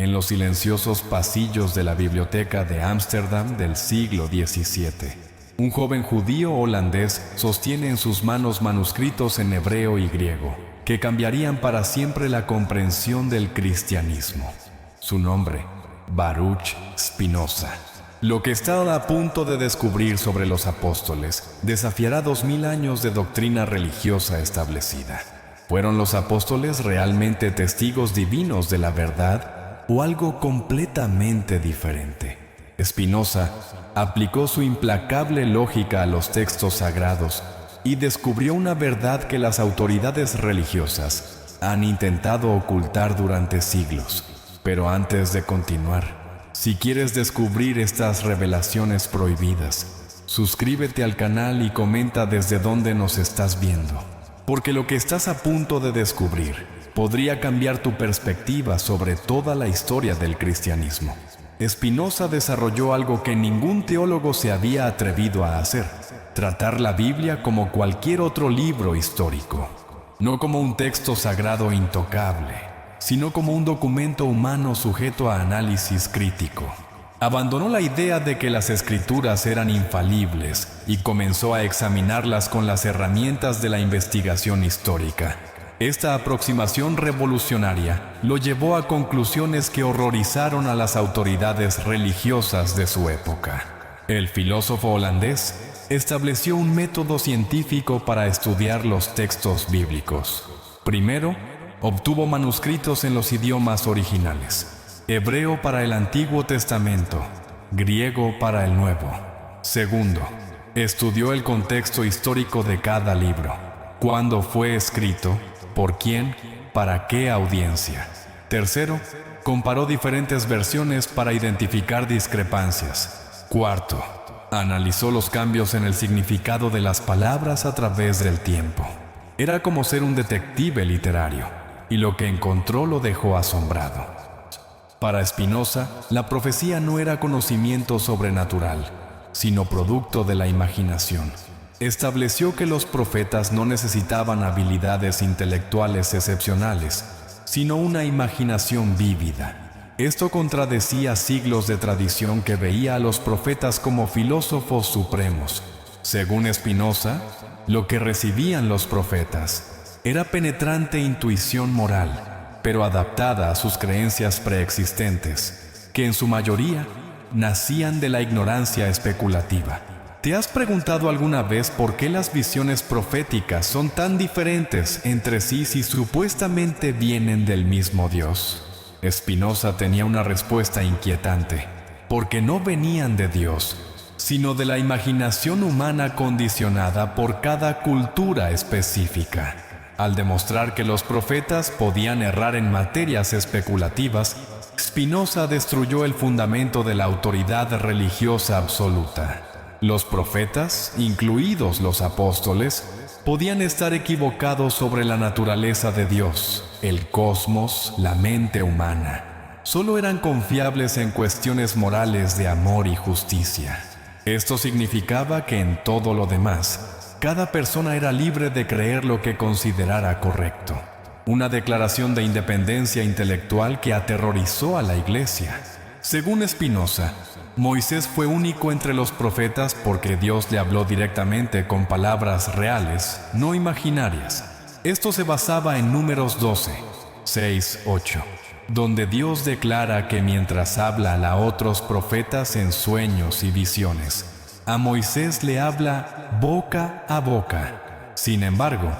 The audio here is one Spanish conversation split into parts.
en los silenciosos pasillos de la biblioteca de Ámsterdam del siglo XVII. Un joven judío holandés sostiene en sus manos manuscritos en hebreo y griego, que cambiarían para siempre la comprensión del cristianismo. Su nombre, Baruch Spinoza. Lo que está a punto de descubrir sobre los apóstoles desafiará 2000 años de doctrina religiosa establecida. ¿Fueron los apóstoles realmente testigos divinos de la verdad o algo completamente diferente? Spinoza aplicó su implacable lógica a los textos sagrados y descubrió una verdad que las autoridades religiosas han intentado ocultar durante siglos. Pero antes de continuar, si quieres descubrir estas revelaciones prohibidas, suscríbete al canal y comenta desde dónde nos estás viendo, porque lo que estás a punto de descubrir podría cambiar tu perspectiva sobre toda la historia del cristianismo. Spinoza desarrolló algo que ningún teólogo se había atrevido a hacer: tratar la Biblia como cualquier otro libro histórico, no como un texto sagrado intocable, sino como un documento humano sujeto a análisis crítico. Abandonó la idea de que las escrituras eran infalibles y comenzó a examinarlas con las herramientas de la investigación histórica. Esta aproximación revolucionaria lo llevó a conclusiones que horrorizaron a las autoridades religiosas de su época. El filósofo holandés estableció un método científico para estudiar los textos bíblicos. Primero, obtuvo manuscritos en los idiomas originales: hebreo para el Antiguo Testamento, griego para el Nuevo. Segundo, estudió el contexto histórico de cada libro: cuándo fue escrito, por quién, para qué audiencia. Tercero, comparó diferentes versiones para identificar discrepancias. Cuarto, analizó los cambios en el significado de las palabras a través del tiempo. Era como ser un detective literario, y lo que encontró lo dejó asombrado. Para Spinoza, la profecía no era conocimiento sobrenatural, sino producto de la imaginación. Estableció que los profetas no necesitaban habilidades intelectuales excepcionales, sino una imaginación vívida. Esto contradecía siglos de tradición que veía a los profetas como filósofos supremos. Según Spinoza, lo que recibían los profetas era penetrante intuición moral, pero adaptada a sus creencias preexistentes, que en su mayoría nacían de la ignorancia especulativa. ¿Te has preguntado alguna vez por qué las visiones proféticas son tan diferentes entre sí si supuestamente vienen del mismo Dios? Spinoza tenía una respuesta inquietante: porque no venían de Dios, sino de la imaginación humana condicionada por cada cultura específica. Al demostrar que los profetas podían errar en materias especulativas, Spinoza destruyó el fundamento de la autoridad religiosa absoluta. Los profetas, incluidos los apóstoles, podían estar equivocados sobre la naturaleza de Dios, el cosmos, la mente humana. Solo eran confiables en cuestiones morales de amor y justicia. Esto significaba que en todo lo demás, cada persona era libre de creer lo que considerara correcto. Una declaración de independencia intelectual que aterrorizó a la Iglesia. Según Spinoza, Moisés fue único entre los profetas porque Dios le habló directamente con palabras reales, no imaginarias. Esto se basaba en Números 12, 6, 8, donde Dios declara que mientras habla a otros profetas en sueños y visiones, a Moisés le habla boca a boca. Sin embargo,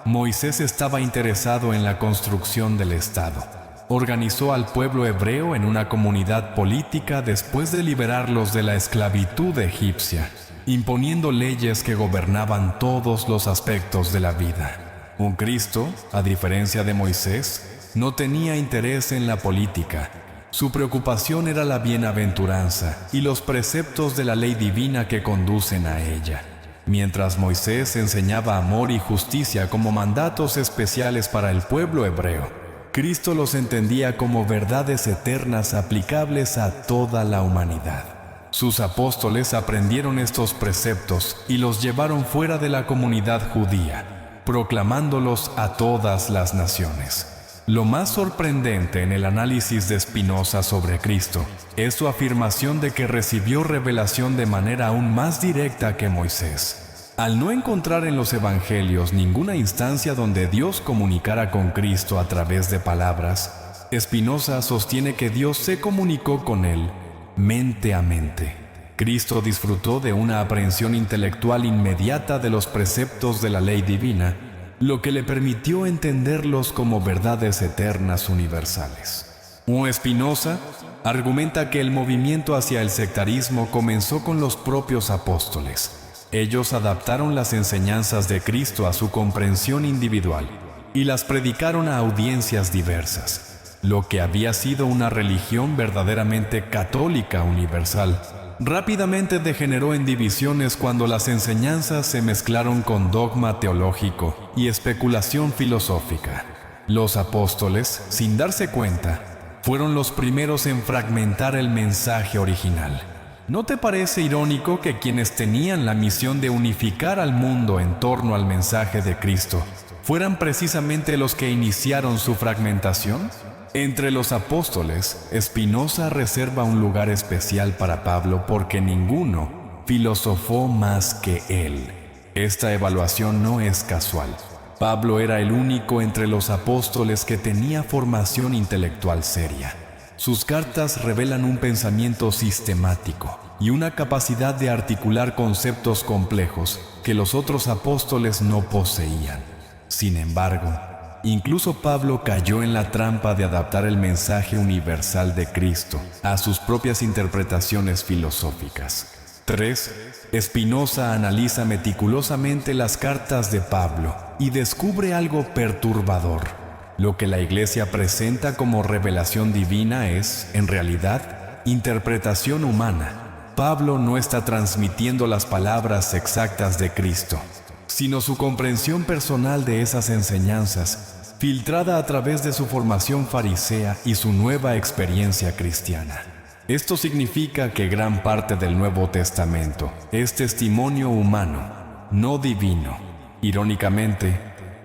Moisés estaba interesado en la construcción del Estado. Organizó al pueblo hebreo en una comunidad política después de liberarlos de la esclavitud egipcia, imponiendo leyes que gobernaban todos los aspectos de la vida. Un Cristo, a diferencia de Moisés, no tenía interés en la política. Su preocupación era la bienaventuranza y los preceptos de la ley divina que conducen a ella. Mientras Moisés enseñaba amor y justicia como mandatos especiales para el pueblo hebreo, Cristo los entendía como verdades eternas aplicables a toda la humanidad. Sus apóstoles aprendieron estos preceptos y los llevaron fuera de la comunidad judía, proclamándolos a todas las naciones. Lo más sorprendente en el análisis de Spinoza sobre Cristo es su afirmación de que recibió revelación de manera aún más directa que Moisés. Al no encontrar en los evangelios ninguna instancia donde Dios comunicara con Cristo a través de palabras, Spinoza sostiene que Dios se comunicó con él mente a mente. Cristo disfrutó de una aprehensión intelectual inmediata de los preceptos de la ley divina, lo que le permitió entenderlos como verdades eternas universales. Spinoza argumenta que el movimiento hacia el sectarismo comenzó con los propios apóstoles. Ellos adaptaron las enseñanzas de Cristo a su comprensión individual y las predicaron a audiencias diversas. Lo que había sido una religión verdaderamente católica universal rápidamente degeneró en divisiones cuando las enseñanzas se mezclaron con dogma teológico y especulación filosófica. Los apóstoles, sin darse cuenta, fueron los primeros en fragmentar el mensaje original. ¿No te parece irónico que quienes tenían la misión de unificar al mundo en torno al mensaje de Cristo fueran precisamente los que iniciaron su fragmentación? Entre los apóstoles, Spinoza reserva un lugar especial para Pablo porque ninguno filosofó más que él. Esta evaluación no es casual. Pablo era el único entre los apóstoles que tenía formación intelectual seria. Sus cartas revelan un pensamiento sistemático y una capacidad de articular conceptos complejos que los otros apóstoles no poseían. Sin embargo, incluso Pablo cayó en la trampa de adaptar el mensaje universal de Cristo a sus propias interpretaciones filosóficas. 3. Spinoza analiza meticulosamente las cartas de Pablo y descubre algo perturbador. Lo que la Iglesia presenta como revelación divina es, en realidad, interpretación humana. Pablo no está transmitiendo las palabras exactas de Cristo, sino su comprensión personal de esas enseñanzas, filtrada a través de su formación farisea y su nueva experiencia cristiana. Esto significa que gran parte del Nuevo Testamento es testimonio humano, no divino. Irónicamente,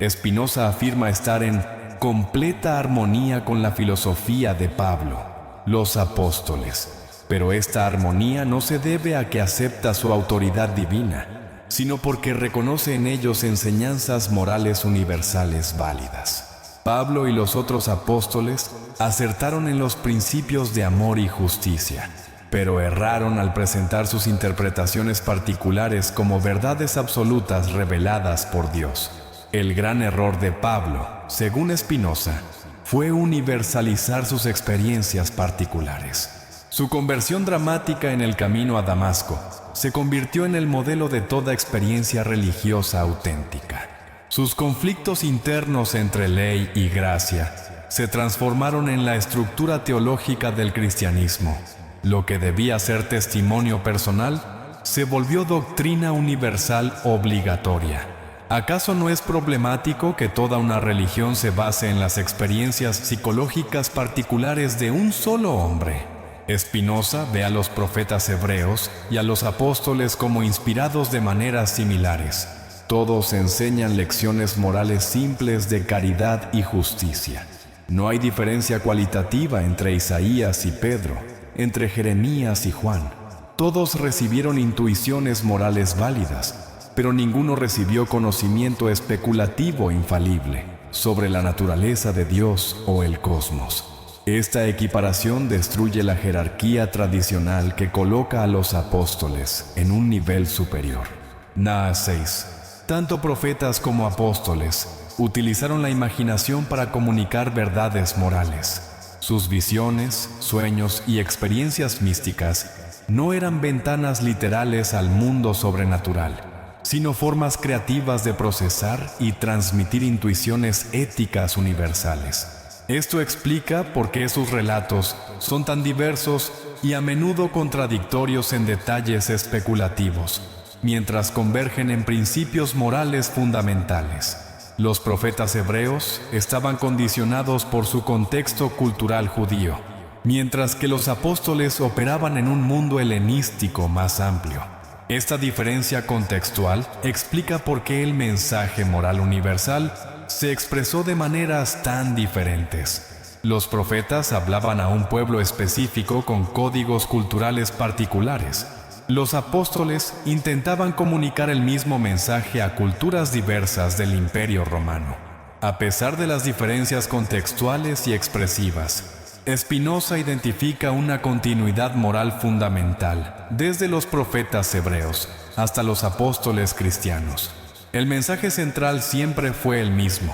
Spinoza afirma estar en completa armonía con la filosofía de Pablo, los apóstoles. Pero esta armonía no se debe a que acepta su autoridad divina, sino porque reconoce en ellos enseñanzas morales universales válidas. Pablo y los otros apóstoles acertaron en los principios de amor y justicia, pero erraron al presentar sus interpretaciones particulares como verdades absolutas reveladas por Dios. El gran error de Pablo, según Spinoza, fue universalizar sus experiencias particulares. Su conversión dramática en el camino a Damasco se convirtió en el modelo de toda experiencia religiosa auténtica. Sus conflictos internos entre ley y gracia se transformaron en la estructura teológica del cristianismo. Lo que debía ser testimonio personal se volvió doctrina universal obligatoria. ¿Acaso no es problemático que toda una religión se base en las experiencias psicológicas particulares de un solo hombre? Spinoza ve a los profetas hebreos y a los apóstoles como inspirados de maneras similares. Todos enseñan lecciones morales simples de caridad y justicia. No hay diferencia cualitativa entre Isaías y Pedro, entre Jeremías y Juan. Todos recibieron intuiciones morales válidas, pero ninguno recibió conocimiento especulativo infalible sobre la naturaleza de Dios o el cosmos. Esta equiparación destruye la jerarquía tradicional que coloca a los apóstoles en un nivel superior. Nah 6. Tanto profetas como apóstoles utilizaron la imaginación para comunicar verdades morales. Sus visiones, sueños y experiencias místicas no eran ventanas literales al mundo sobrenatural, sino formas creativas de procesar y transmitir intuiciones éticas universales. Esto explica por qué sus relatos son tan diversos y a menudo contradictorios en detalles especulativos, mientras convergen en principios morales fundamentales. Los profetas hebreos estaban condicionados por su contexto cultural judío, mientras que los apóstoles operaban en un mundo helenístico más amplio. Esta diferencia contextual explica por qué el mensaje moral universal se expresó de maneras tan diferentes. Los profetas hablaban a un pueblo específico con códigos culturales particulares. Los apóstoles intentaban comunicar el mismo mensaje a culturas diversas del Imperio Romano. A pesar de las diferencias contextuales y expresivas, Spinoza identifica una continuidad moral fundamental desde los profetas hebreos hasta los apóstoles cristianos. El mensaje central siempre fue el mismo: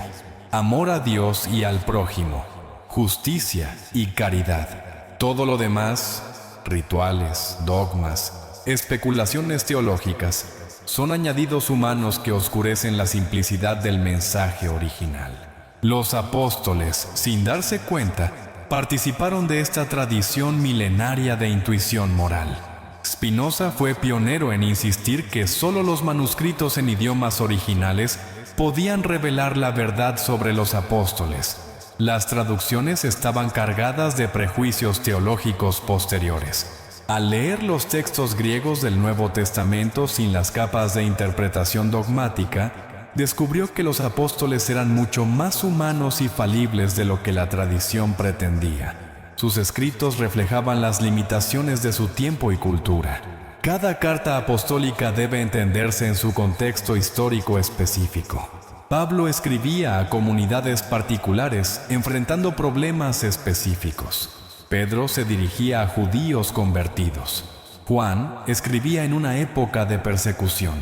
amor a Dios y al prójimo, justicia y caridad. Todo lo demás, rituales, dogmas, especulaciones teológicas, son añadidos humanos que oscurecen la simplicidad del mensaje original. Los apóstoles, sin darse cuenta, participaron de esta tradición milenaria de intuición moral. Spinoza fue pionero en insistir que solo los manuscritos en idiomas originales podían revelar la verdad sobre los apóstoles. Las traducciones estaban cargadas de prejuicios teológicos posteriores. Al leer los textos griegos del Nuevo Testamento sin las capas de interpretación dogmática, descubrió que los apóstoles eran mucho más humanos y falibles de lo que la tradición pretendía. Sus escritos reflejaban las limitaciones de su tiempo y cultura. Cada carta apostólica debe entenderse en su contexto histórico específico. Pablo escribía a comunidades particulares enfrentando problemas específicos. Pedro se dirigía a judíos convertidos. Juan escribía en una época de persecución.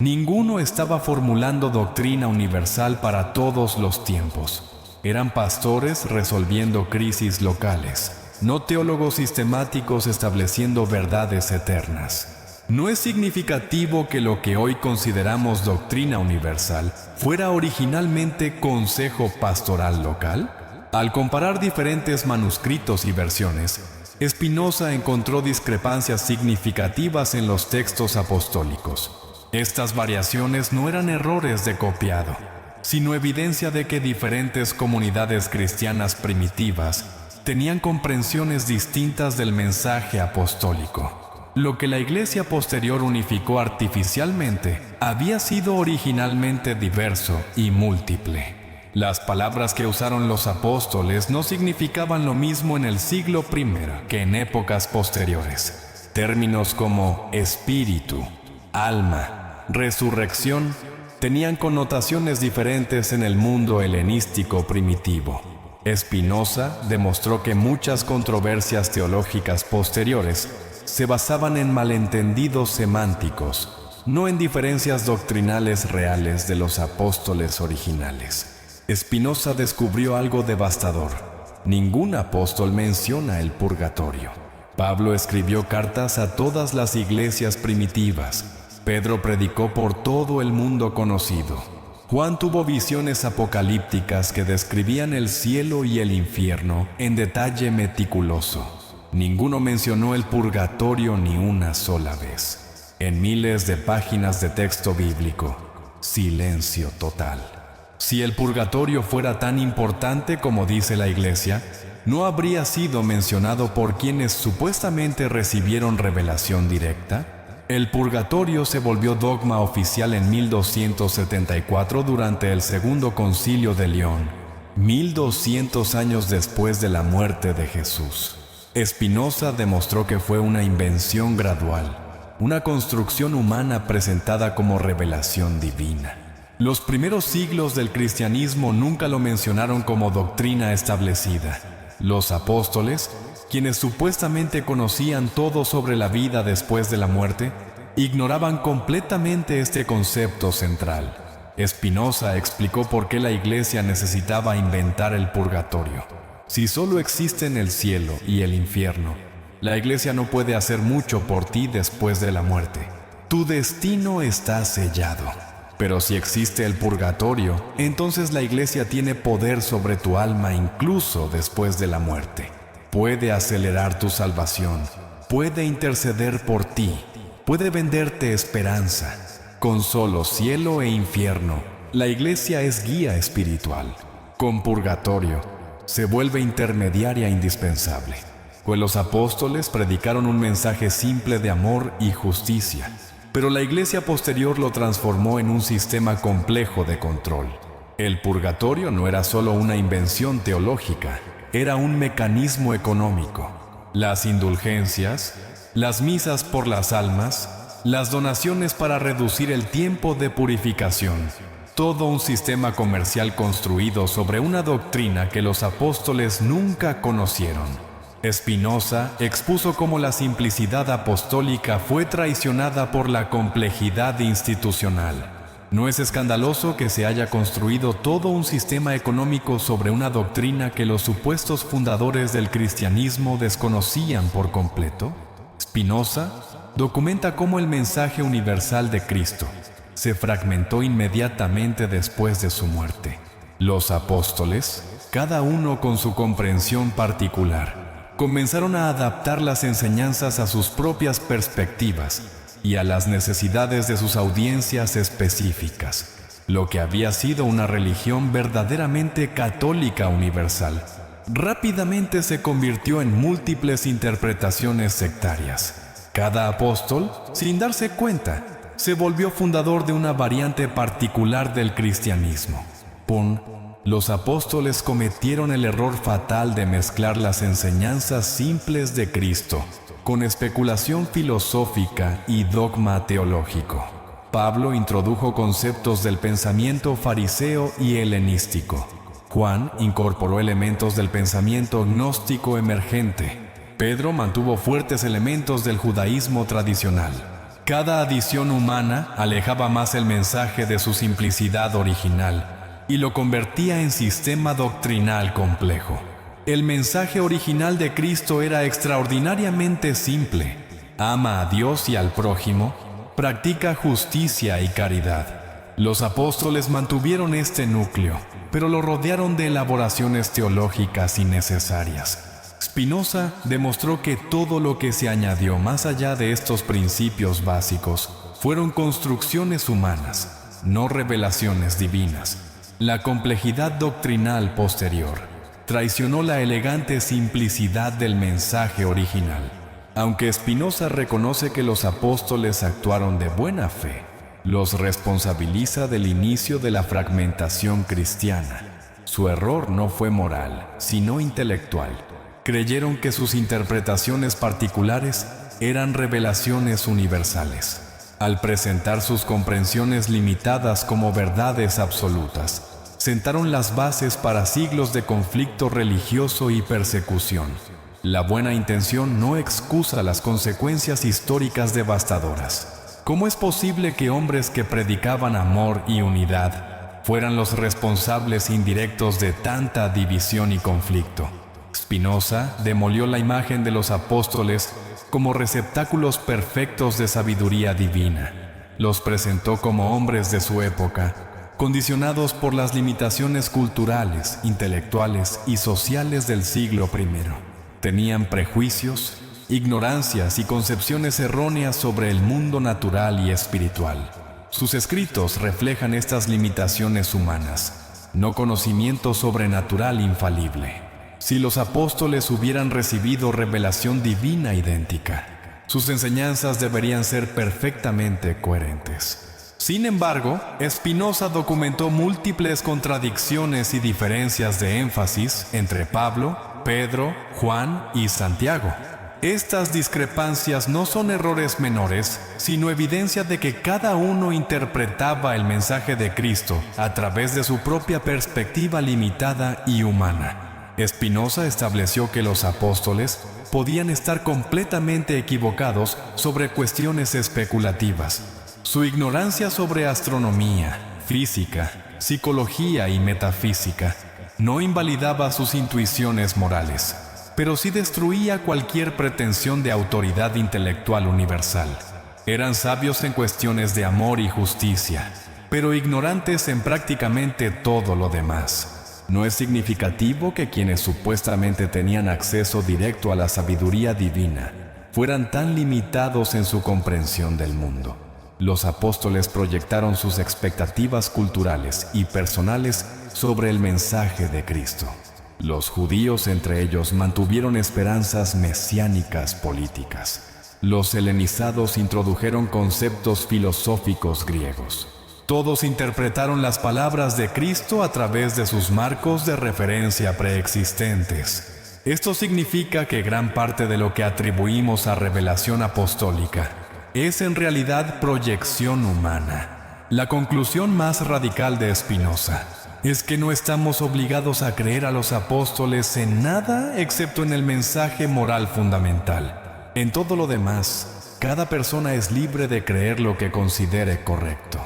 Ninguno estaba formulando doctrina universal para todos los tiempos. Eran pastores resolviendo crisis locales, no teólogos sistemáticos estableciendo verdades eternas. ¿No es significativo que lo que hoy consideramos doctrina universal fuera originalmente consejo pastoral local? Al comparar diferentes manuscritos y versiones, Spinoza encontró discrepancias significativas en los textos apostólicos. Estas variaciones no eran errores de copiado, sino evidencia de que diferentes comunidades cristianas primitivas tenían comprensiones distintas del mensaje apostólico. Lo que la Iglesia posterior unificó artificialmente había sido originalmente diverso y múltiple. Las palabras que usaron los apóstoles no significaban lo mismo en el siglo I que en épocas posteriores. Términos como espíritu, alma, resurrección tenían connotaciones diferentes en el mundo helenístico primitivo. Spinoza demostró que muchas controversias teológicas posteriores se basaban en malentendidos semánticos, no en diferencias doctrinales reales de los apóstoles originales. Spinoza descubrió algo devastador. Ningún apóstol menciona el purgatorio. Pablo escribió cartas a todas las iglesias primitivas. Pedro predicó por todo el mundo conocido. Juan tuvo visiones apocalípticas que describían el cielo y el infierno en detalle meticuloso. Ninguno mencionó el purgatorio ni una sola vez. En miles de páginas de texto bíblico, silencio total. Si el purgatorio fuera tan importante como dice la Iglesia, ¿no habría sido mencionado por quienes supuestamente recibieron revelación directa? El purgatorio se volvió dogma oficial en 1274 durante el Segundo Concilio de León, 1200 años después de la muerte de Jesús. Spinoza demostró que fue una invención gradual, una construcción humana presentada como revelación divina. Los primeros siglos del cristianismo nunca lo mencionaron como doctrina establecida. Los apóstoles, quienes supuestamente conocían todo sobre la vida después de la muerte, ignoraban completamente este concepto central. Spinoza explicó por qué la Iglesia necesitaba inventar el purgatorio. Si solo existen el cielo y el infierno, la Iglesia no puede hacer mucho por ti después de la muerte. Tu destino está sellado. Pero si existe el purgatorio, entonces la Iglesia tiene poder sobre tu alma incluso después de la muerte. Puede acelerar tu salvación, puede interceder por ti, puede venderte esperanza. Con solo cielo e infierno, la Iglesia es guía espiritual. Con purgatorio, se vuelve intermediaria indispensable. Pues los apóstoles predicaron un mensaje simple de amor y justicia, pero la Iglesia posterior lo transformó en un sistema complejo de control. El purgatorio no era solo una invención teológica, era un mecanismo económico. Las indulgencias, las misas por las almas, las donaciones para reducir el tiempo de purificación, todo un sistema comercial construido sobre una doctrina que los apóstoles nunca conocieron. Spinoza expuso cómo la simplicidad apostólica fue traicionada por la complejidad institucional. No es escandaloso que se haya construido todo un sistema económico sobre una doctrina que los supuestos fundadores del cristianismo desconocían por completo. Spinoza documenta cómo el mensaje universal de Cristo se fragmentó inmediatamente después de su muerte. Los apóstoles, cada uno con su comprensión particular, comenzaron a adaptar las enseñanzas a sus propias perspectivas y a las necesidades de sus audiencias específicas. Lo que había sido una religión verdaderamente católica universal, rápidamente se convirtió en múltiples interpretaciones sectarias. Cada apóstol, sin darse cuenta, se volvió fundador de una variante particular del cristianismo. Los apóstoles cometieron el error fatal de mezclar las enseñanzas simples de Cristo con especulación filosófica y dogma teológico. Pablo introdujo conceptos del pensamiento fariseo y helenístico. Juan incorporó elementos del pensamiento gnóstico emergente. Pedro mantuvo fuertes elementos del judaísmo tradicional. Cada adición humana alejaba más el mensaje de su simplicidad original y lo convertía en sistema doctrinal complejo. El mensaje original de Cristo era extraordinariamente simple. Ama a Dios y al prójimo, practica justicia y caridad. Los apóstoles mantuvieron este núcleo, pero lo rodearon de elaboraciones teológicas innecesarias. Spinoza demostró que todo lo que se añadió más allá de estos principios básicos fueron construcciones humanas, no revelaciones divinas. La complejidad doctrinal posterior traicionó la elegante simplicidad del mensaje original. Aunque Spinoza reconoce que los apóstoles actuaron de buena fe, los responsabiliza del inicio de la fragmentación cristiana. Su error no fue moral, sino intelectual. Creyeron que sus interpretaciones particulares eran revelaciones universales. Al presentar sus comprensiones limitadas como verdades absolutas, sentaron las bases para siglos de conflicto religioso y persecución. La buena intención no excusa las consecuencias históricas devastadoras. ¿Cómo es posible que hombres que predicaban amor y unidad fueran los responsables indirectos de tanta división y conflicto? Spinoza demolió la imagen de los apóstoles como receptáculos perfectos de sabiduría divina. Los presentó como hombres de su época, condicionados por las limitaciones culturales, intelectuales y sociales del siglo I. Tenían prejuicios, ignorancias y concepciones erróneas sobre el mundo natural y espiritual. Sus escritos reflejan estas limitaciones humanas, no conocimiento sobrenatural infalible. Si los apóstoles hubieran recibido revelación divina idéntica, sus enseñanzas deberían ser perfectamente coherentes. Sin embargo, Spinoza documentó múltiples contradicciones y diferencias de énfasis entre Pablo, Pedro, Juan y Santiago. Estas discrepancias no son errores menores, sino evidencia de que cada uno interpretaba el mensaje de Cristo a través de su propia perspectiva limitada y humana. Spinoza estableció que los apóstoles podían estar completamente equivocados sobre cuestiones especulativas. Su ignorancia sobre astronomía, física, psicología y metafísica no invalidaba sus intuiciones morales, pero sí destruía cualquier pretensión de autoridad intelectual universal. Eran sabios en cuestiones de amor y justicia, pero ignorantes en prácticamente todo lo demás. No es significativo que quienes supuestamente tenían acceso directo a la sabiduría divina fueran tan limitados en su comprensión del mundo. Los apóstoles proyectaron sus expectativas culturales y personales sobre el mensaje de Cristo. Los judíos entre ellos mantuvieron esperanzas mesiánicas políticas. Los helenizados introdujeron conceptos filosóficos griegos. Todos interpretaron las palabras de Cristo a través de sus marcos de referencia preexistentes. Esto significa que gran parte de lo que atribuimos a revelación apostólica es en realidad proyección humana. La conclusión más radical de Spinoza es que no estamos obligados a creer a los apóstoles en nada excepto en el mensaje moral fundamental. En todo lo demás, cada persona es libre de creer lo que considere correcto.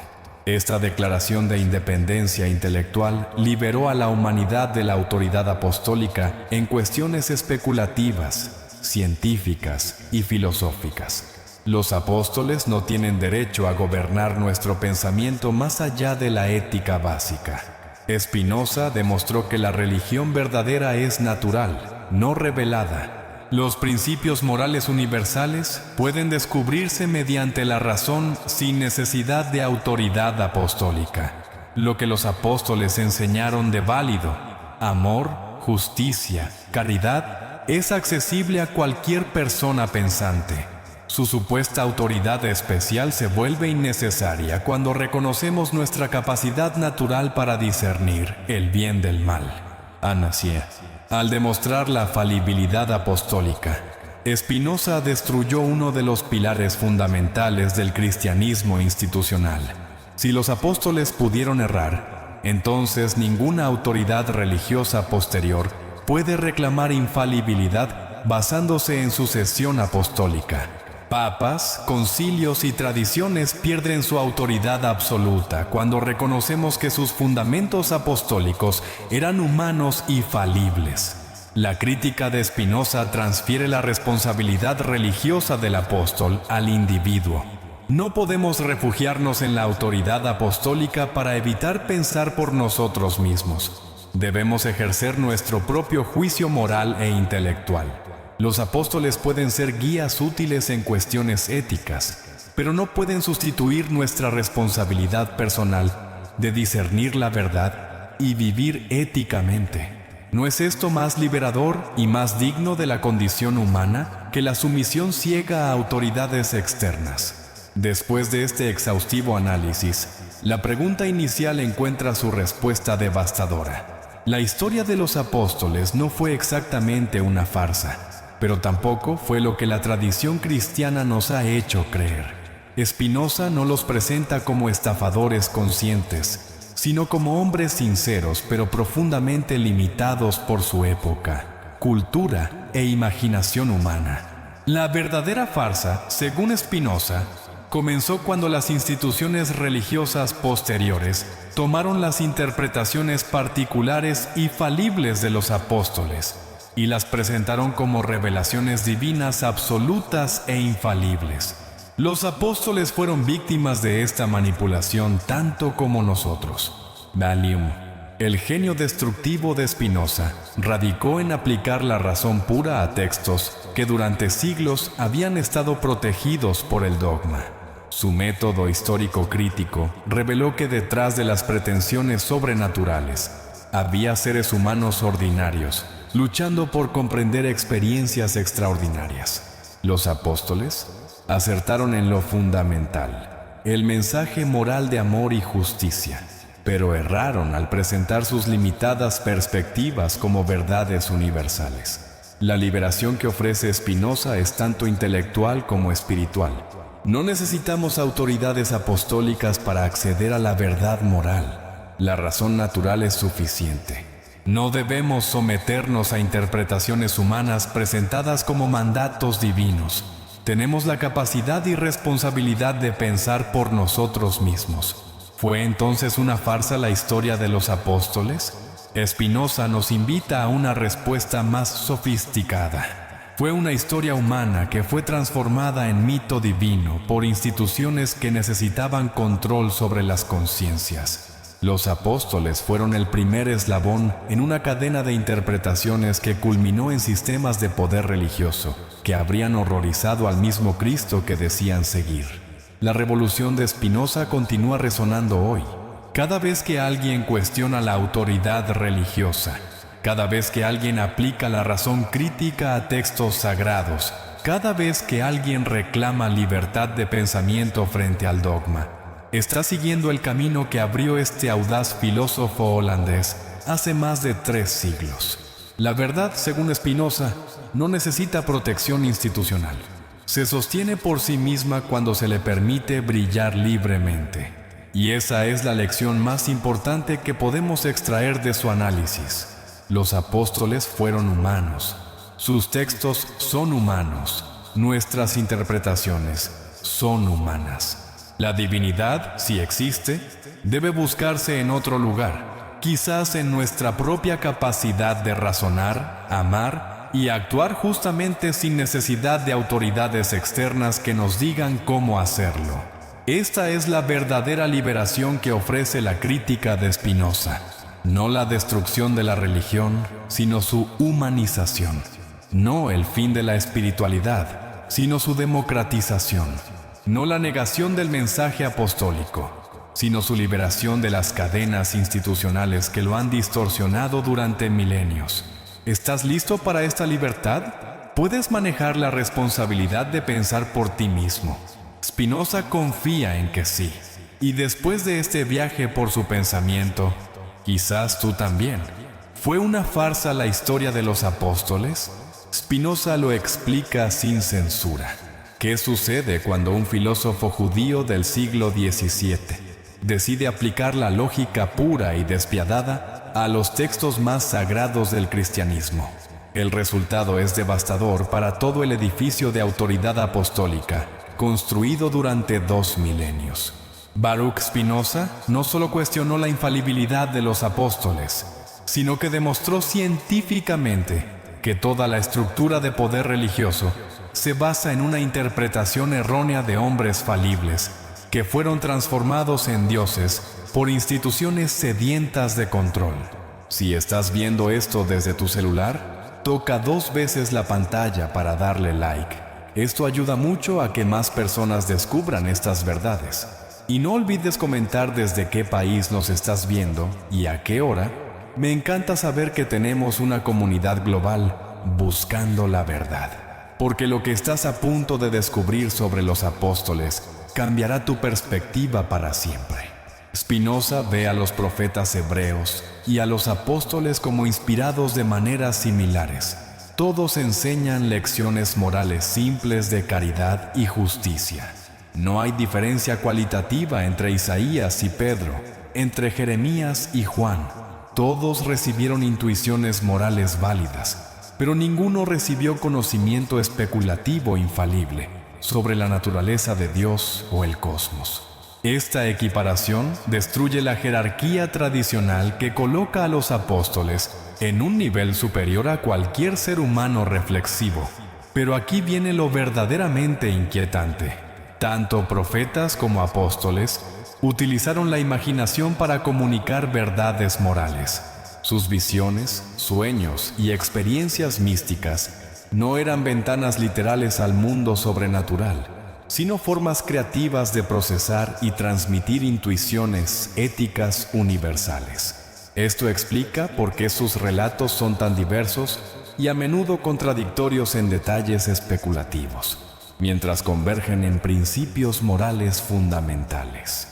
Esta declaración de independencia intelectual liberó a la humanidad de la autoridad apostólica en cuestiones especulativas, científicas y filosóficas. Los apóstoles no tienen derecho a gobernar nuestro pensamiento más allá de la ética básica. Spinoza demostró que la religión verdadera es natural, no revelada. Los principios morales universales pueden descubrirse mediante la razón sin necesidad de autoridad apostólica. Lo que los apóstoles enseñaron de válido, amor, justicia, caridad, es accesible a cualquier persona pensante. Su supuesta autoridad especial se vuelve innecesaria cuando reconocemos nuestra capacidad natural para discernir el bien del mal. Anasia. Al demostrar la falibilidad apostólica, Spinoza destruyó uno de los pilares fundamentales del cristianismo institucional. Si los apóstoles pudieron errar, entonces ninguna autoridad religiosa posterior puede reclamar infalibilidad basándose en sucesión apostólica. Papas, concilios y tradiciones pierden su autoridad absoluta cuando reconocemos que sus fundamentos apostólicos eran humanos y falibles. La crítica de Spinoza transfiere la responsabilidad religiosa del apóstol al individuo. No podemos refugiarnos en la autoridad apostólica para evitar pensar por nosotros mismos. Debemos ejercer nuestro propio juicio moral e intelectual. Los apóstoles pueden ser guías útiles en cuestiones éticas, pero no pueden sustituir nuestra responsabilidad personal de discernir la verdad y vivir éticamente. ¿No es esto más liberador y más digno de la condición humana que la sumisión ciega a autoridades externas? Después de este exhaustivo análisis, la pregunta inicial encuentra su respuesta devastadora. La historia de los apóstoles no fue exactamente una farsa, pero tampoco fue lo que la tradición cristiana nos ha hecho creer. Spinoza no los presenta como estafadores conscientes, sino como hombres sinceros pero profundamente limitados por su época, cultura e imaginación humana. La verdadera farsa, según Spinoza, comenzó cuando las instituciones religiosas posteriores tomaron las interpretaciones particulares y falibles de los apóstoles y las presentaron como revelaciones divinas absolutas e infalibles. Los apóstoles fueron víctimas de esta manipulación tanto como nosotros. Valium. El genio destructivo de Spinoza radicó en aplicar la razón pura a textos que durante siglos habían estado protegidos por el dogma. Su método histórico crítico reveló que detrás de las pretensiones sobrenaturales había seres humanos ordinarios, luchando por comprender experiencias extraordinarias. Los apóstoles acertaron en lo fundamental, el mensaje moral de amor y justicia, pero erraron al presentar sus limitadas perspectivas como verdades universales. La liberación que ofrece Spinoza es tanto intelectual como espiritual. No necesitamos autoridades apostólicas para acceder a la verdad moral. La razón natural es suficiente. No debemos someternos a interpretaciones humanas presentadas como mandatos divinos. Tenemos la capacidad y responsabilidad de pensar por nosotros mismos. ¿Fue entonces una farsa la historia de los apóstoles? Spinoza nos invita a una respuesta más sofisticada. Fue una historia humana que fue transformada en mito divino por instituciones que necesitaban control sobre las conciencias. Los apóstoles fueron el primer eslabón en una cadena de interpretaciones que culminó en sistemas de poder religioso que habrían horrorizado al mismo Cristo que decían seguir. La revolución de Spinoza continúa resonando hoy. Cada vez que alguien cuestiona la autoridad religiosa, cada vez que alguien aplica la razón crítica a textos sagrados, cada vez que alguien reclama libertad de pensamiento frente al dogma, Está siguiendo el camino que abrió este audaz filósofo holandés hace más de 3 siglos. La verdad, según Spinoza, no necesita protección institucional. Se sostiene por sí misma cuando se le permite brillar libremente. Y esa es la lección más importante que podemos extraer de su análisis. Los apóstoles fueron humanos. Sus textos son humanos. Nuestras interpretaciones son humanas. La divinidad, si existe, debe buscarse en otro lugar, quizás en nuestra propia capacidad de razonar, amar y actuar justamente sin necesidad de autoridades externas que nos digan cómo hacerlo. Esta es la verdadera liberación que ofrece la crítica de Spinoza. No la destrucción de la religión, sino su humanización. No el fin de la espiritualidad, sino su democratización. No la negación del mensaje apostólico, sino su liberación de las cadenas institucionales que lo han distorsionado durante milenios. ¿Estás listo para esta libertad? Puedes manejar la responsabilidad de pensar por ti mismo. Spinoza confía en que sí. Y después de este viaje por su pensamiento, quizás tú también. ¿Fue una farsa la historia de los apóstoles? Spinoza lo explica sin censura. ¿Qué sucede cuando un filósofo judío del siglo XVII decide aplicar la lógica pura y despiadada a los textos más sagrados del cristianismo? El resultado es devastador para todo el edificio de autoridad apostólica, construido durante 2 milenios. Baruch Spinoza no solo cuestionó la infalibilidad de los apóstoles, sino que demostró científicamente que toda la estructura de poder religioso se basa en una interpretación errónea de hombres falibles que fueron transformados en dioses por instituciones sedientas de control. Si estás viendo esto desde tu celular, toca 2 veces la pantalla para darle like. Esto ayuda mucho a que más personas descubran estas verdades. Y no olvides comentar desde qué país nos estás viendo y a qué hora. Me encanta saber que tenemos una comunidad global buscando la verdad. Porque lo que estás a punto de descubrir sobre los apóstoles cambiará tu perspectiva para siempre. Spinoza ve a los profetas hebreos y a los apóstoles como inspirados de maneras similares. Todos enseñan lecciones morales simples de caridad y justicia. No hay diferencia cualitativa entre Isaías y Pedro, entre Jeremías y Juan. Todos recibieron intuiciones morales válidas, pero ninguno recibió conocimiento especulativo infalible sobre la naturaleza de Dios o el cosmos. Esta equiparación destruye la jerarquía tradicional que coloca a los apóstoles en un nivel superior a cualquier ser humano reflexivo. Pero aquí viene lo verdaderamente inquietante. Tanto profetas como apóstoles utilizaron la imaginación para comunicar verdades morales. Sus visiones, sueños y experiencias místicas no eran ventanas literales al mundo sobrenatural, sino formas creativas de procesar y transmitir intuiciones éticas universales. Esto explica por qué sus relatos son tan diversos y a menudo contradictorios en detalles especulativos, mientras convergen en principios morales fundamentales.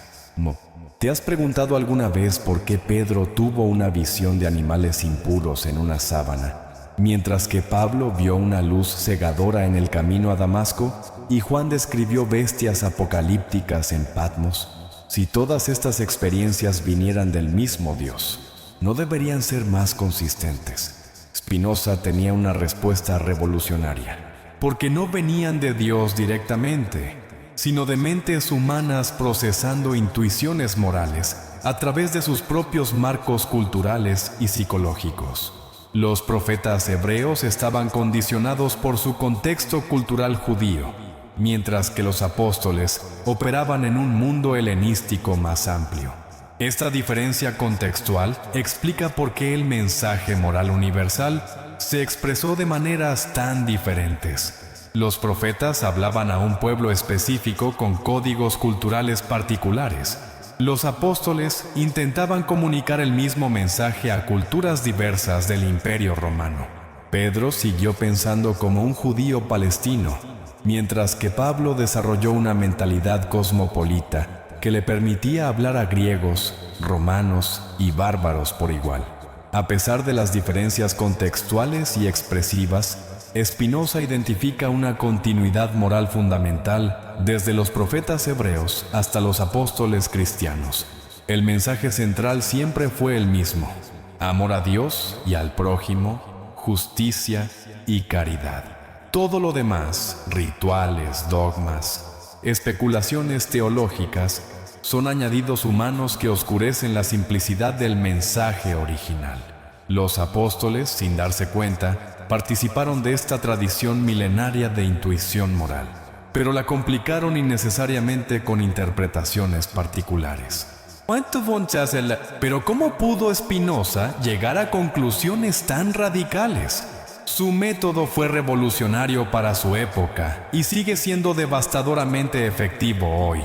¿Te has preguntado alguna vez por qué Pedro tuvo una visión de animales impuros en una sábana, mientras que Pablo vio una luz cegadora en el camino a Damasco y Juan describió bestias apocalípticas en Patmos? Si todas estas experiencias vinieran del mismo Dios, ¿no deberían ser más consistentes? Spinoza tenía una respuesta revolucionaria, porque no venían de Dios directamente, sino de mentes humanas procesando intuiciones morales a través de sus propios marcos culturales y psicológicos. Los profetas hebreos estaban condicionados por su contexto cultural judío, mientras que los apóstoles operaban en un mundo helenístico más amplio. Esta diferencia contextual explica por qué el mensaje moral universal se expresó de maneras tan diferentes. Los profetas hablaban a un pueblo específico con códigos culturales particulares. Los apóstoles intentaban comunicar el mismo mensaje a culturas diversas del Imperio Romano. Pedro siguió pensando como un judío palestino, mientras que Pablo desarrolló una mentalidad cosmopolita que le permitía hablar a griegos, romanos y bárbaros por igual. A pesar de las diferencias contextuales y expresivas, Spinoza identifica una continuidad moral fundamental desde los profetas hebreos hasta los apóstoles cristianos. El mensaje central siempre fue el mismo: amor a Dios y al prójimo, justicia y caridad. Todo lo demás, rituales, dogmas, especulaciones teológicas, son añadidos humanos que oscurecen la simplicidad del mensaje original. Los apóstoles, sin darse cuenta, participaron de esta tradición milenaria de intuición moral, pero la complicaron innecesariamente con interpretaciones particulares. Pero ¿cómo pudo Spinoza llegar a conclusiones tan radicales? Su método fue revolucionario para su época y sigue siendo devastadoramente efectivo hoy.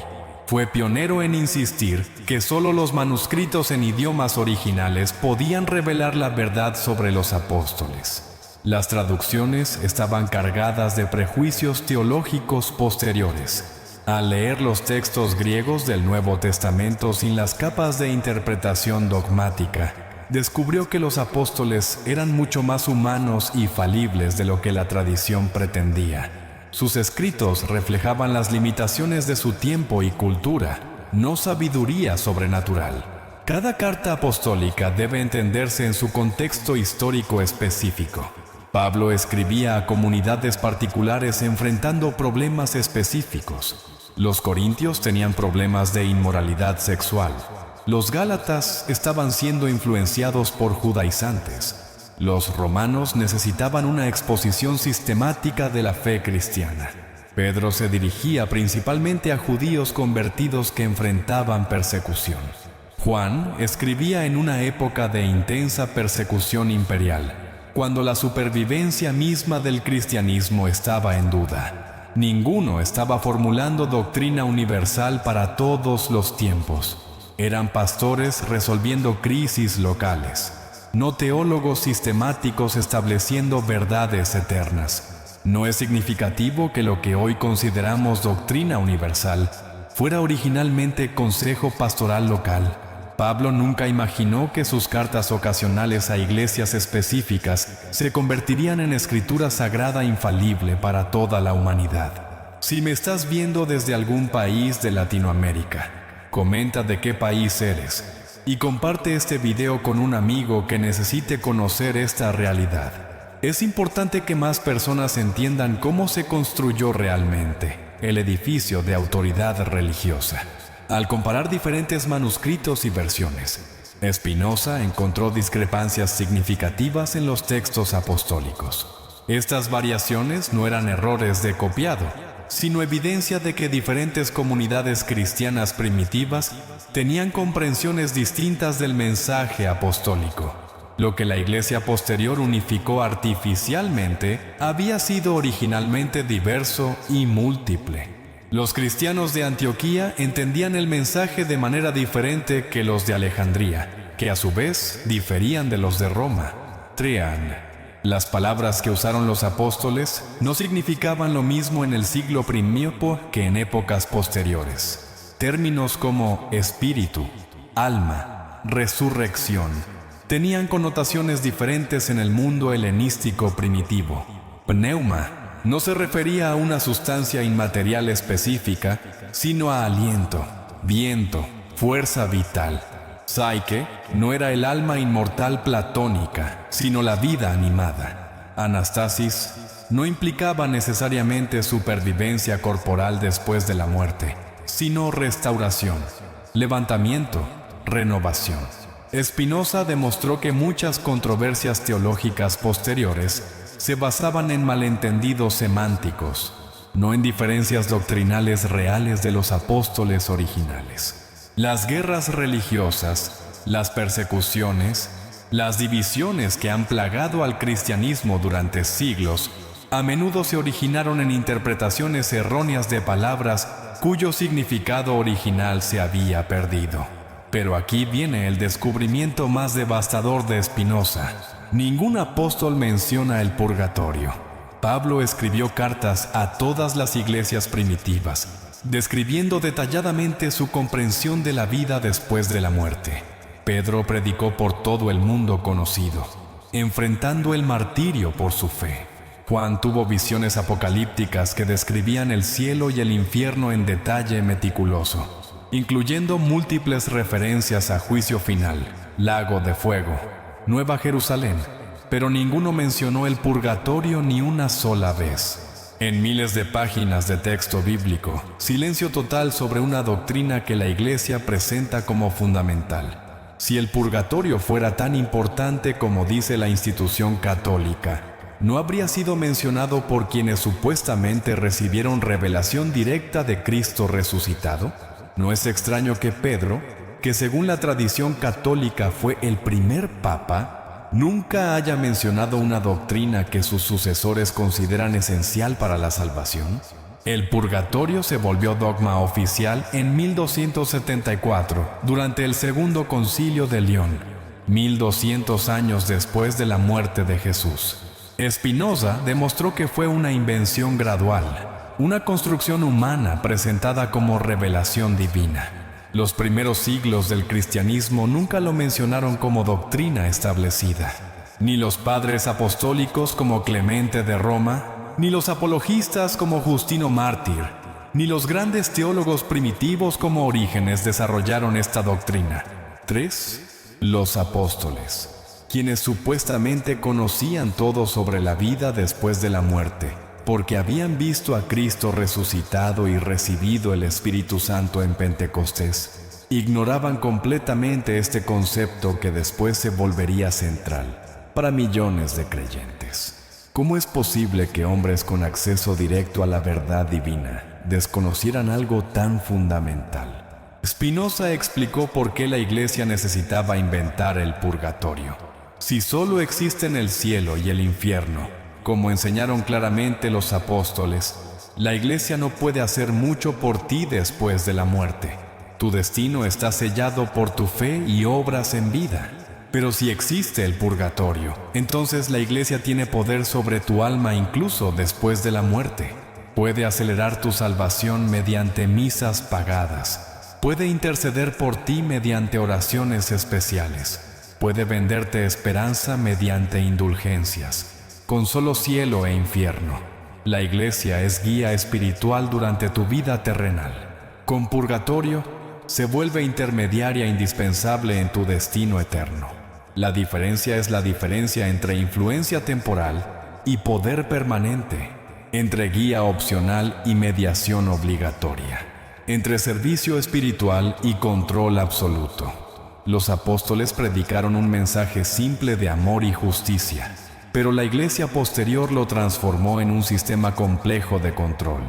Fue pionero en insistir que solo los manuscritos en idiomas originales podían revelar la verdad sobre los apóstoles. Las traducciones estaban cargadas de prejuicios teológicos posteriores. Al leer los textos griegos del Nuevo Testamento sin las capas de interpretación dogmática, descubrió que los apóstoles eran mucho más humanos y falibles de lo que la tradición pretendía. Sus escritos reflejaban las limitaciones de su tiempo y cultura, no sabiduría sobrenatural. Cada carta apostólica debe entenderse en su contexto histórico específico. Pablo escribía a comunidades particulares enfrentando problemas específicos. Los corintios tenían problemas de inmoralidad sexual. Los gálatas estaban siendo influenciados por judaizantes. Los romanos necesitaban una exposición sistemática de la fe cristiana. Pedro se dirigía principalmente a judíos convertidos que enfrentaban persecución. Juan escribía en una época de intensa persecución imperial, cuando la supervivencia misma del cristianismo estaba en duda. Ninguno estaba formulando doctrina universal para todos los tiempos. Eran pastores resolviendo crisis locales, no teólogos sistemáticos estableciendo verdades eternas. No es significativo que lo que hoy consideramos doctrina universal fuera originalmente consejo pastoral local. Pablo nunca imaginó que sus cartas ocasionales a iglesias específicas se convertirían en escritura sagrada infalible para toda la humanidad. Si me estás viendo desde algún país de Latinoamérica, comenta de qué país eres y comparte este video con un amigo que necesite conocer esta realidad. Es importante que más personas entiendan cómo se construyó realmente el edificio de autoridad religiosa. Al comparar diferentes manuscritos y versiones, Spinoza encontró discrepancias significativas en los textos apostólicos. Estas variaciones no eran errores de copiado, sino evidencia de que diferentes comunidades cristianas primitivas tenían comprensiones distintas del mensaje apostólico. Lo que la iglesia posterior unificó artificialmente había sido originalmente diverso y múltiple. Los cristianos de Antioquía entendían el mensaje de manera diferente que los de Alejandría, que a su vez diferían de los de Roma. Trian. Las palabras que usaron los apóstoles no significaban lo mismo en el siglo I que en épocas posteriores. Términos como espíritu, alma, resurrección, tenían connotaciones diferentes en el mundo helenístico primitivo. Pneuma no se refería a una sustancia inmaterial específica, sino a aliento, viento, fuerza vital. Psyche no era el alma inmortal platónica, sino la vida animada. Anastasis no implicaba necesariamente supervivencia corporal después de la muerte, sino restauración, levantamiento, renovación. Spinoza demostró que muchas controversias teológicas posteriores se basaban en malentendidos semánticos, no en diferencias doctrinales reales de los apóstoles originales. Las guerras religiosas, las persecuciones, las divisiones que han plagado al cristianismo durante siglos, a menudo se originaron en interpretaciones erróneas de palabras cuyo significado original se había perdido. Pero aquí viene el descubrimiento más devastador de Spinoza. Ningún apóstol menciona el purgatorio. Pablo escribió cartas a todas las iglesias primitivas, describiendo detalladamente su comprensión de la vida después de la muerte. Pedro predicó por todo el mundo conocido, enfrentando el martirio por su fe. Juan tuvo visiones apocalípticas que describían el cielo y el infierno en detalle meticuloso, incluyendo múltiples referencias a juicio final, lago de fuego, Nueva Jerusalén, pero ninguno mencionó el purgatorio ni una sola vez. En miles de páginas de texto bíblico, silencio total sobre una doctrina que la Iglesia presenta como fundamental. Si el purgatorio fuera tan importante como dice la institución católica, ¿no habría sido mencionado por quienes supuestamente recibieron revelación directa de Cristo resucitado? No es extraño que Pedro, que según la tradición católica fue el primer papa, nunca haya mencionado una doctrina que sus sucesores consideran esencial para la salvación. El purgatorio se volvió dogma oficial en 1274, durante el Segundo Concilio de León, 1200 años después de la muerte de Jesús. Spinoza demostró que fue una invención gradual, una construcción humana presentada como revelación divina. Los primeros siglos del cristianismo nunca lo mencionaron como doctrina establecida. Ni los padres apostólicos como Clemente de Roma, ni los apologistas como Justino Mártir, ni los grandes teólogos primitivos como Orígenes desarrollaron esta doctrina. 3. Los apóstoles, quienes supuestamente conocían todo sobre la vida después de la muerte, porque habían visto a Cristo resucitado y recibido el Espíritu Santo en Pentecostés, ignoraban completamente este concepto que después se volvería central para millones de creyentes. ¿Cómo es posible que hombres con acceso directo a la verdad divina desconocieran algo tan fundamental? Spinoza explicó por qué la Iglesia necesitaba inventar el purgatorio. Si solo existen el cielo y el infierno, como enseñaron claramente los apóstoles, la Iglesia no puede hacer mucho por ti después de la muerte. Tu destino está sellado por tu fe y obras en vida. Pero si existe el purgatorio, entonces la Iglesia tiene poder sobre tu alma incluso después de la muerte. Puede acelerar tu salvación mediante misas pagadas. Puede interceder por ti mediante oraciones especiales. Puede venderte esperanza mediante indulgencias. Con solo cielo e infierno, la Iglesia es guía espiritual durante tu vida terrenal. Con purgatorio, se vuelve intermediaria indispensable en tu destino eterno. La diferencia es la diferencia entre influencia temporal y poder permanente, entre guía opcional y mediación obligatoria, entre servicio espiritual y control absoluto. Los apóstoles predicaron un mensaje simple de amor y justicia, pero la Iglesia posterior lo transformó en un sistema complejo de control.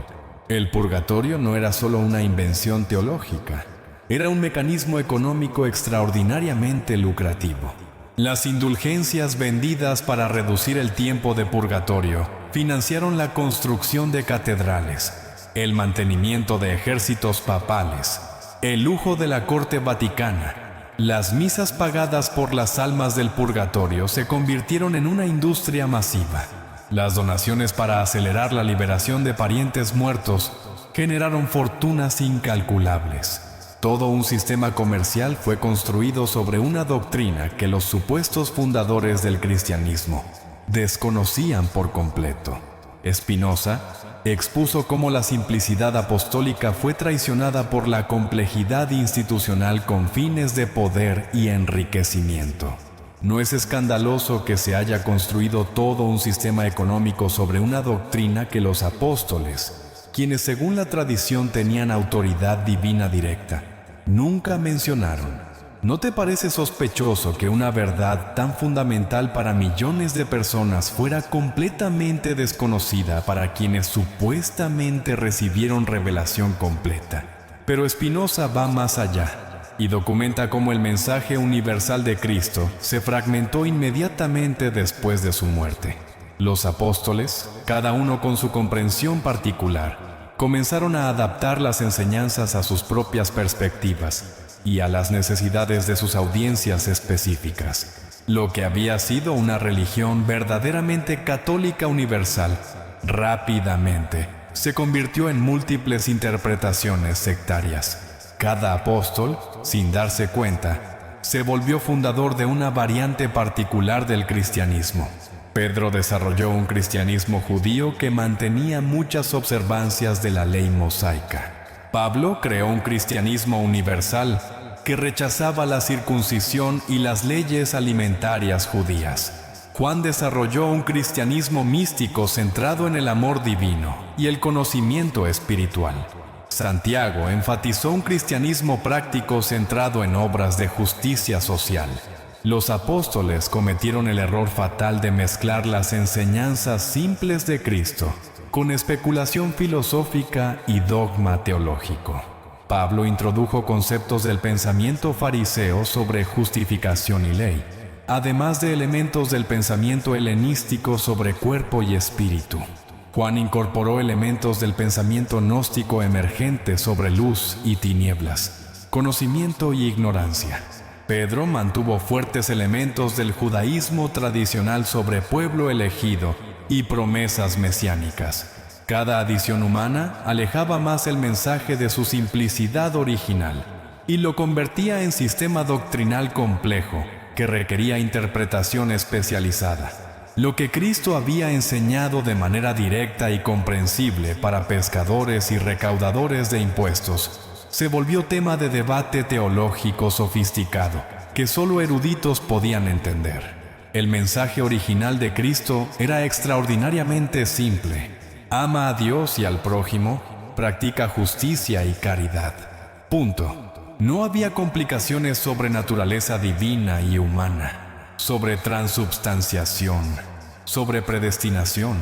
El purgatorio no era solo una invención teológica, era un mecanismo económico extraordinariamente lucrativo. Las indulgencias vendidas para reducir el tiempo de purgatorio financiaron la construcción de catedrales, el mantenimiento de ejércitos papales, el lujo de la corte vaticana. Las misas pagadas por las almas del purgatorio se convirtieron en una industria masiva. Las donaciones para acelerar la liberación de parientes muertos generaron fortunas incalculables. Todo un sistema comercial fue construido sobre una doctrina que los supuestos fundadores del cristianismo desconocían por completo. Spinoza expuso cómo la simplicidad apostólica fue traicionada por la complejidad institucional con fines de poder y enriquecimiento. No es escandaloso que se haya construido todo un sistema económico sobre una doctrina que los apóstoles, quienes según la tradición tenían autoridad divina directa, nunca mencionaron. ¿No te parece sospechoso que una verdad tan fundamental para millones de personas fuera completamente desconocida para quienes supuestamente recibieron revelación completa? Pero Spinoza va más allá y documenta cómo el mensaje universal de Cristo se fragmentó inmediatamente después de su muerte. Los apóstoles, cada uno con su comprensión particular, comenzaron a adaptar las enseñanzas a sus propias perspectivas y a las necesidades de sus audiencias específicas. Lo que había sido una religión verdaderamente católica universal, rápidamente se convirtió en múltiples interpretaciones sectarias. Cada apóstol, sin darse cuenta, se volvió fundador de una variante particular del cristianismo. Pedro desarrolló un cristianismo judío que mantenía muchas observancias de la ley mosaica. Pablo creó un cristianismo universal que rechazaba la circuncisión y las leyes alimentarias judías. Juan desarrolló un cristianismo místico centrado en el amor divino y el conocimiento espiritual. Santiago enfatizó un cristianismo práctico centrado en obras de justicia social. Los apóstoles cometieron el error fatal de mezclar las enseñanzas simples de Cristo con especulación filosófica y dogma teológico. Pablo introdujo conceptos del pensamiento fariseo sobre justificación y ley, además de elementos del pensamiento helenístico sobre cuerpo y espíritu. Juan incorporó elementos del pensamiento gnóstico emergente sobre luz y tinieblas, conocimiento y ignorancia. Pedro mantuvo fuertes elementos del judaísmo tradicional sobre pueblo elegido y promesas mesiánicas. Cada adición humana alejaba más el mensaje de su simplicidad original y lo convertía en sistema doctrinal complejo que requería interpretación especializada. Lo que Cristo había enseñado de manera directa y comprensible para pescadores y recaudadores de impuestos se volvió tema de debate teológico sofisticado que solo eruditos podían entender. El mensaje original de Cristo era extraordinariamente simple. Ama a Dios y al prójimo, practica justicia y caridad. Punto. No había complicaciones sobre naturaleza divina y humana, sobre transubstanciación, sobre predestinación,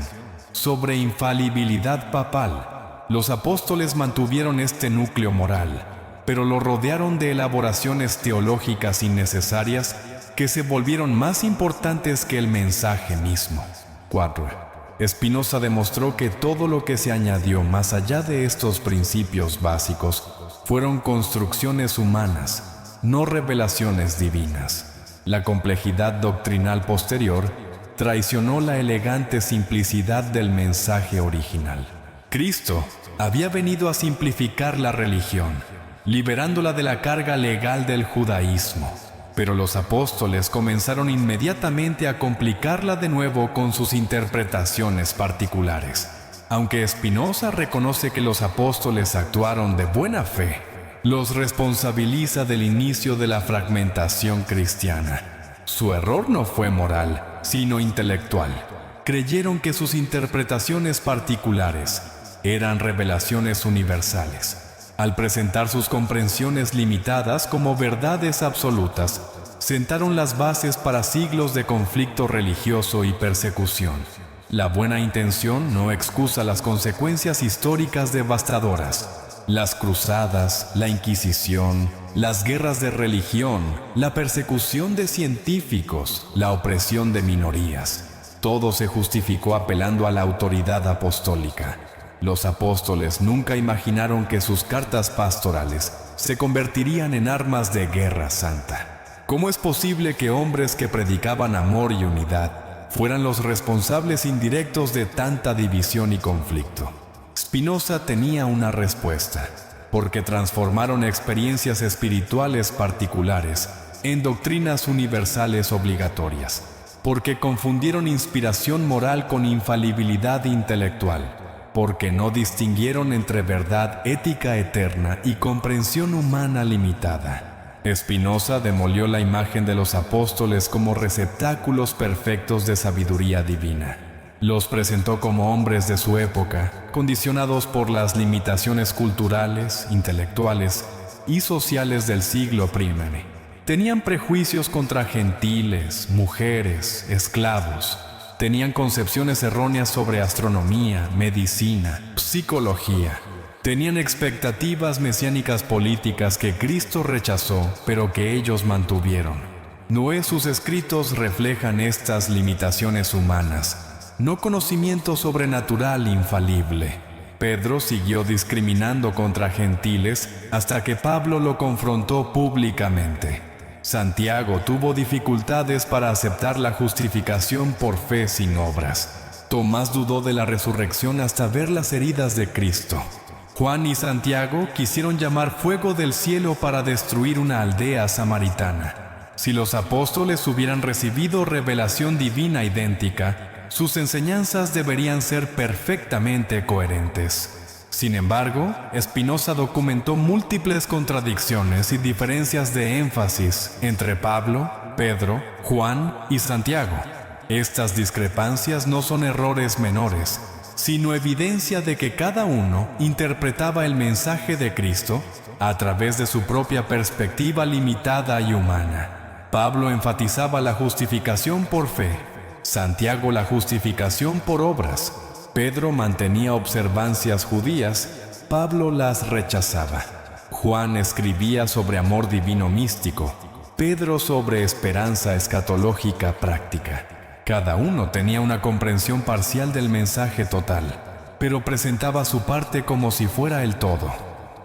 sobre infalibilidad papal. Los apóstoles mantuvieron este núcleo moral, pero lo rodearon de elaboraciones teológicas innecesarias que se volvieron más importantes que el mensaje mismo. 4. Spinoza demostró que todo lo que se añadió más allá de estos principios básicos fueron construcciones humanas, no revelaciones divinas. La complejidad doctrinal posterior traicionó la elegante simplicidad del mensaje original. Cristo había venido a simplificar la religión, liberándola de la carga legal del judaísmo. Pero los apóstoles comenzaron inmediatamente a complicarla de nuevo con sus interpretaciones particulares. Aunque Spinoza reconoce que los apóstoles actuaron de buena fe, los responsabiliza del inicio de la fragmentación cristiana. Su error no fue moral, sino intelectual. Creyeron que sus interpretaciones particulares eran revelaciones universales. Al presentar sus comprensiones limitadas como verdades absolutas, sentaron las bases para siglos de conflicto religioso y persecución. La buena intención no excusa las consecuencias históricas devastadoras. Las cruzadas, la Inquisición, las guerras de religión, la persecución de científicos, la opresión de minorías. Todo se justificó apelando a la autoridad apostólica. Los apóstoles nunca imaginaron que sus cartas pastorales se convertirían en armas de guerra santa. ¿Cómo es posible que hombres que predicaban amor y unidad fueran los responsables indirectos de tanta división y conflicto? Spinoza tenía una respuesta, porque transformaron experiencias espirituales particulares en doctrinas universales obligatorias, porque confundieron inspiración moral con infalibilidad intelectual, porque no distinguieron entre verdad ética eterna y comprensión humana limitada. Spinoza demolió la imagen de los apóstoles como receptáculos perfectos de sabiduría divina. Los presentó como hombres de su época, condicionados por las limitaciones culturales, intelectuales y sociales del siglo I. Tenían prejuicios contra gentiles, mujeres, esclavos. Tenían concepciones erróneas sobre astronomía, medicina, psicología. Tenían expectativas mesiánicas políticas que Cristo rechazó, pero que ellos mantuvieron. Noé, sus escritos reflejan estas limitaciones humanas, no conocimiento sobrenatural infalible. Pedro siguió discriminando contra gentiles hasta que Pablo lo confrontó públicamente. Santiago tuvo dificultades para aceptar la justificación por fe sin obras. Tomás dudó de la resurrección hasta ver las heridas de Cristo. Juan y Santiago quisieron llamar fuego del cielo para destruir una aldea samaritana. Si los apóstoles hubieran recibido revelación divina idéntica, sus enseñanzas deberían ser perfectamente coherentes. Sin embargo, Spinoza documentó múltiples contradicciones y diferencias de énfasis entre Pablo, Pedro, Juan y Santiago. Estas discrepancias no son errores menores, sino evidencia de que cada uno interpretaba el mensaje de Cristo a través de su propia perspectiva limitada y humana. Pablo enfatizaba la justificación por fe, Santiago la justificación por obras, Pedro mantenía observancias judías, Pablo las rechazaba. Juan escribía sobre amor divino místico, Pedro sobre esperanza escatológica práctica. Cada uno tenía una comprensión parcial del mensaje total, pero presentaba su parte como si fuera el todo.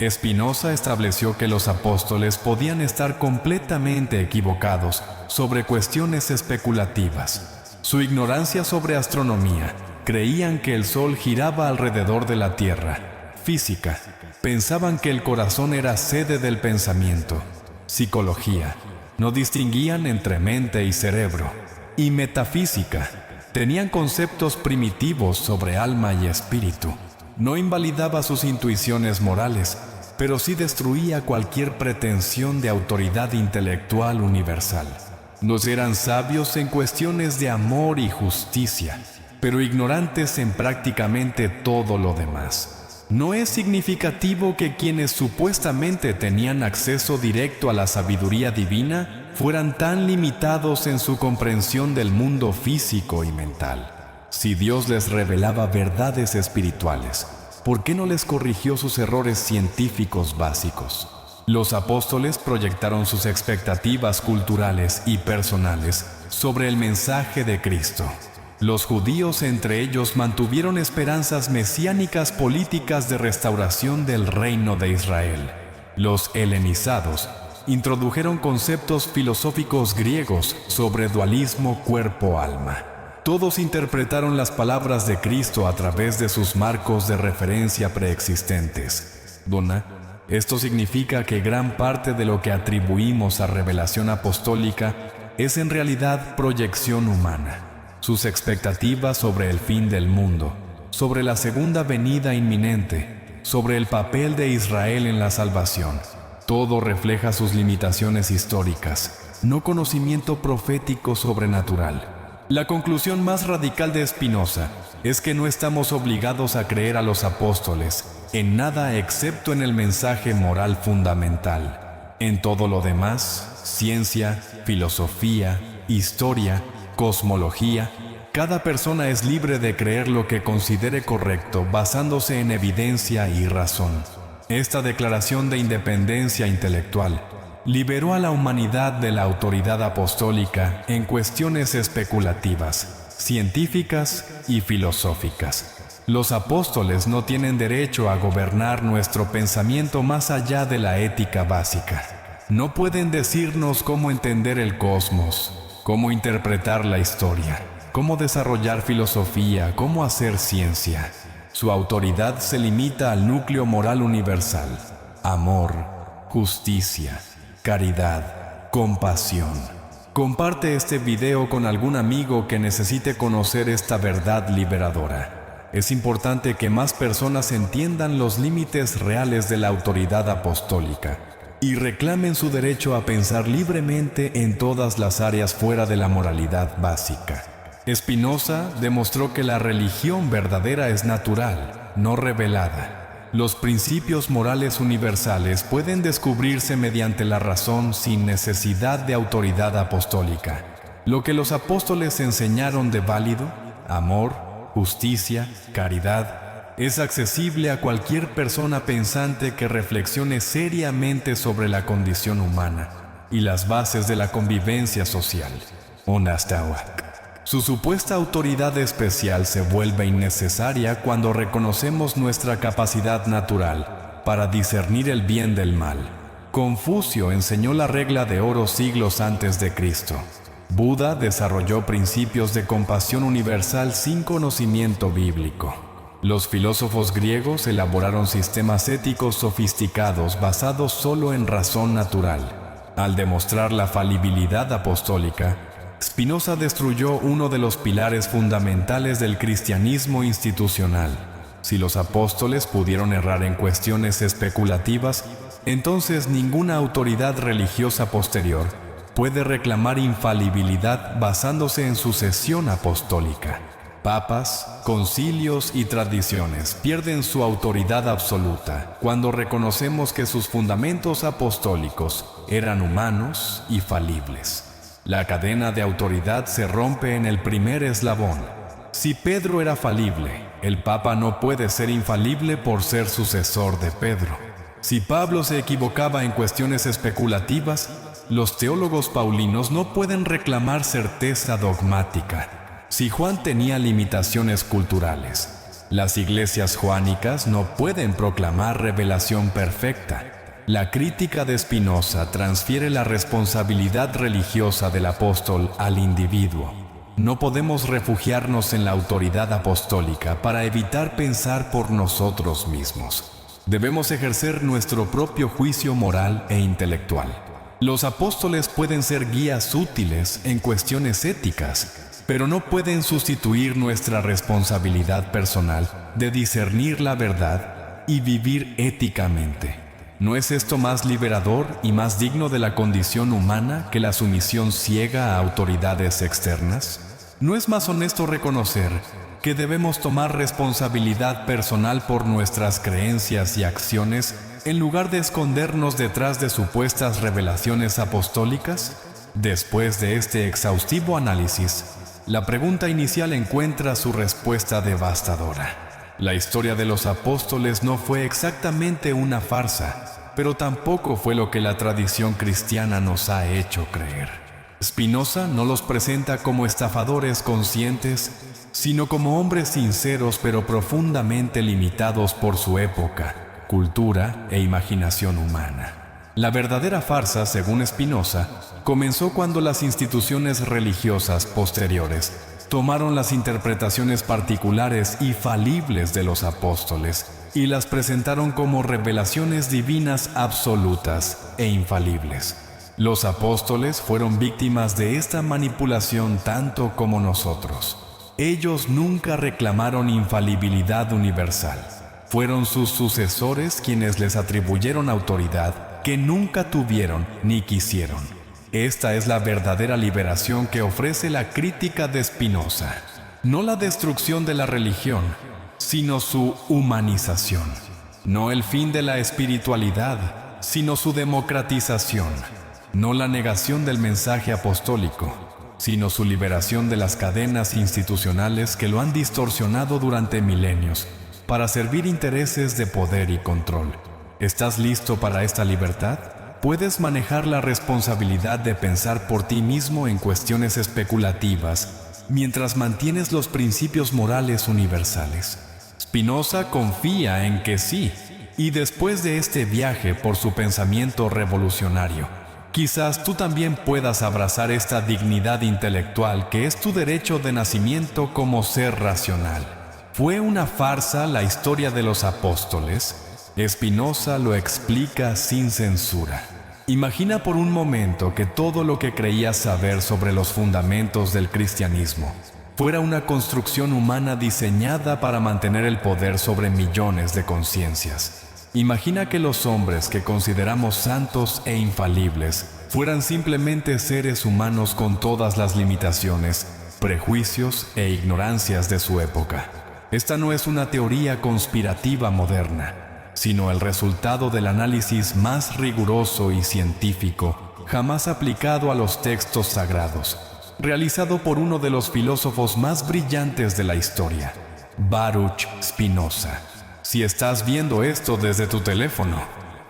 Spinoza estableció que los apóstoles podían estar completamente equivocados sobre cuestiones especulativas. Su ignorancia sobre astronomía, creían que el sol giraba alrededor de la Tierra. Física, pensaban que el corazón era sede del pensamiento. Psicología, no distinguían entre mente y cerebro. Y metafísica, tenían conceptos primitivos sobre alma y espíritu. No invalidaba sus intuiciones morales, pero sí destruía cualquier pretensión de autoridad intelectual universal. Nos eran sabios en cuestiones de amor y justicia, pero ignorantes en prácticamente todo lo demás. No es significativo que quienes supuestamente tenían acceso directo a la sabiduría divina fueran tan limitados en su comprensión del mundo físico y mental. Si Dios les revelaba verdades espirituales, ¿por qué no les corrigió sus errores científicos básicos? Los apóstoles proyectaron sus expectativas culturales y personales sobre el mensaje de Cristo. Los judíos entre ellos mantuvieron esperanzas mesiánicas políticas de restauración del reino de Israel. Los helenizados introdujeron conceptos filosóficos griegos sobre dualismo cuerpo-alma. Todos interpretaron las palabras de Cristo a través de sus marcos de referencia preexistentes. Esto significa que gran parte de lo que atribuimos a revelación apostólica es en realidad proyección humana. Sus expectativas sobre el fin del mundo, sobre la segunda venida inminente, sobre el papel de Israel en la salvación. Todo refleja sus limitaciones históricas, no conocimiento profético sobrenatural. La conclusión más radical de Spinoza es que no estamos obligados a creer a los apóstoles en nada excepto en el mensaje moral fundamental. En todo lo demás, ciencia, filosofía, historia, cosmología, cada persona es libre de creer lo que considere correcto basándose en evidencia y razón. Esta declaración de independencia intelectual liberó a la humanidad de la autoridad apostólica en cuestiones especulativas, científicas y filosóficas. Los apóstoles no tienen derecho a gobernar nuestro pensamiento más allá de la ética básica. No pueden decirnos cómo entender el cosmos, cómo interpretar la historia, cómo desarrollar filosofía, cómo hacer ciencia. Su autoridad se limita al núcleo moral universal: amor, justicia, caridad, compasión. Comparte este video con algún amigo que necesite conocer esta verdad liberadora. Es importante que más personas entiendan los límites reales de la autoridad apostólica y reclamen su derecho a pensar libremente en todas las áreas fuera de la moralidad básica. Spinoza demostró que la religión verdadera es natural, no revelada. Los principios morales universales pueden descubrirse mediante la razón sin necesidad de autoridad apostólica. Lo que los apóstoles enseñaron de válido, amor, justicia, caridad, es accesible a cualquier persona pensante que reflexione seriamente sobre la condición humana y las bases de la convivencia social. Onastawak. Su supuesta autoridad especial se vuelve innecesaria cuando reconocemos nuestra capacidad natural para discernir el bien del mal. Confucio enseñó la regla de oro siglos antes de Cristo. Buda desarrolló principios de compasión universal sin conocimiento bíblico. Los filósofos griegos elaboraron sistemas éticos sofisticados basados solo en razón natural. Al demostrar la falibilidad apostólica, Spinoza destruyó uno de los pilares fundamentales del cristianismo institucional. Si los apóstoles pudieron errar en cuestiones especulativas, entonces ninguna autoridad religiosa posterior puede reclamar infalibilidad basándose en sucesión apostólica. Papas, concilios y tradiciones pierden su autoridad absoluta cuando reconocemos que sus fundamentos apostólicos eran humanos y falibles. La cadena de autoridad se rompe en el primer eslabón. Si Pedro era falible, el Papa no puede ser infalible por ser sucesor de Pedro. Si Pablo se equivocaba en cuestiones especulativas, los teólogos paulinos no pueden reclamar certeza dogmática. Si Juan tenía limitaciones culturales, las iglesias joánicas no pueden proclamar revelación perfecta. La crítica de Spinoza transfiere la responsabilidad religiosa del apóstol al individuo. No podemos refugiarnos en la autoridad apostólica para evitar pensar por nosotros mismos. Debemos ejercer nuestro propio juicio moral e intelectual. Los apóstoles pueden ser guías útiles en cuestiones éticas, pero no pueden sustituir nuestra responsabilidad personal de discernir la verdad y vivir éticamente. ¿No es esto más liberador y más digno de la condición humana que la sumisión ciega a autoridades externas? ¿No es más honesto reconocer que debemos tomar responsabilidad personal por nuestras creencias y acciones en lugar de escondernos detrás de supuestas revelaciones apostólicas? Después de este exhaustivo análisis, la pregunta inicial encuentra su respuesta devastadora. La historia de los apóstoles no fue exactamente una farsa, pero tampoco fue lo que la tradición cristiana nos ha hecho creer. Spinoza no los presenta como estafadores conscientes, sino como hombres sinceros pero profundamente limitados por su época, cultura e imaginación humana. La verdadera farsa, según Spinoza, comenzó cuando las instituciones religiosas posteriores tomaron las interpretaciones particulares y falibles de los apóstoles y las presentaron como revelaciones divinas absolutas e infalibles. Los apóstoles fueron víctimas de esta manipulación tanto como nosotros. Ellos nunca reclamaron infalibilidad universal. Fueron sus sucesores quienes les atribuyeron autoridad que nunca tuvieron ni quisieron. Esta es la verdadera liberación que ofrece la crítica de Spinoza. No la destrucción de la religión, sino su humanización. No el fin de la espiritualidad, sino su democratización. No la negación del mensaje apostólico, sino su liberación de las cadenas institucionales que lo han distorsionado durante milenios para servir intereses de poder y control. ¿Estás listo para esta libertad? ¿Puedes manejar la responsabilidad de pensar por ti mismo en cuestiones especulativas mientras mantienes los principios morales universales? Spinoza confía en que sí, y después de este viaje por su pensamiento revolucionario, quizás tú también puedas abrazar esta dignidad intelectual que es tu derecho de nacimiento como ser racional. ¿Fue una farsa la historia de los apóstoles? Spinoza lo explica sin censura. Imagina por un momento que todo lo que creías saber sobre los fundamentos del cristianismo fuera una construcción humana diseñada para mantener el poder sobre millones de conciencias. Imagina que los hombres que consideramos santos e infalibles fueran simplemente seres humanos con todas las limitaciones, prejuicios e ignorancias de su época. Esta no es una teoría conspirativa moderna, sino el resultado del análisis más riguroso y científico jamás aplicado a los textos sagrados, realizado por uno de los filósofos más brillantes de la historia, Baruch Spinoza. Si estás viendo esto desde tu teléfono,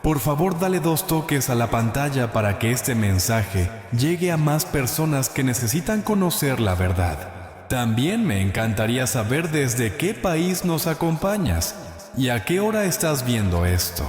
por favor dale 2 toques a la pantalla para que este mensaje llegue a más personas que necesitan conocer la verdad. También me encantaría saber desde qué país nos acompañas y a qué hora estás viendo esto.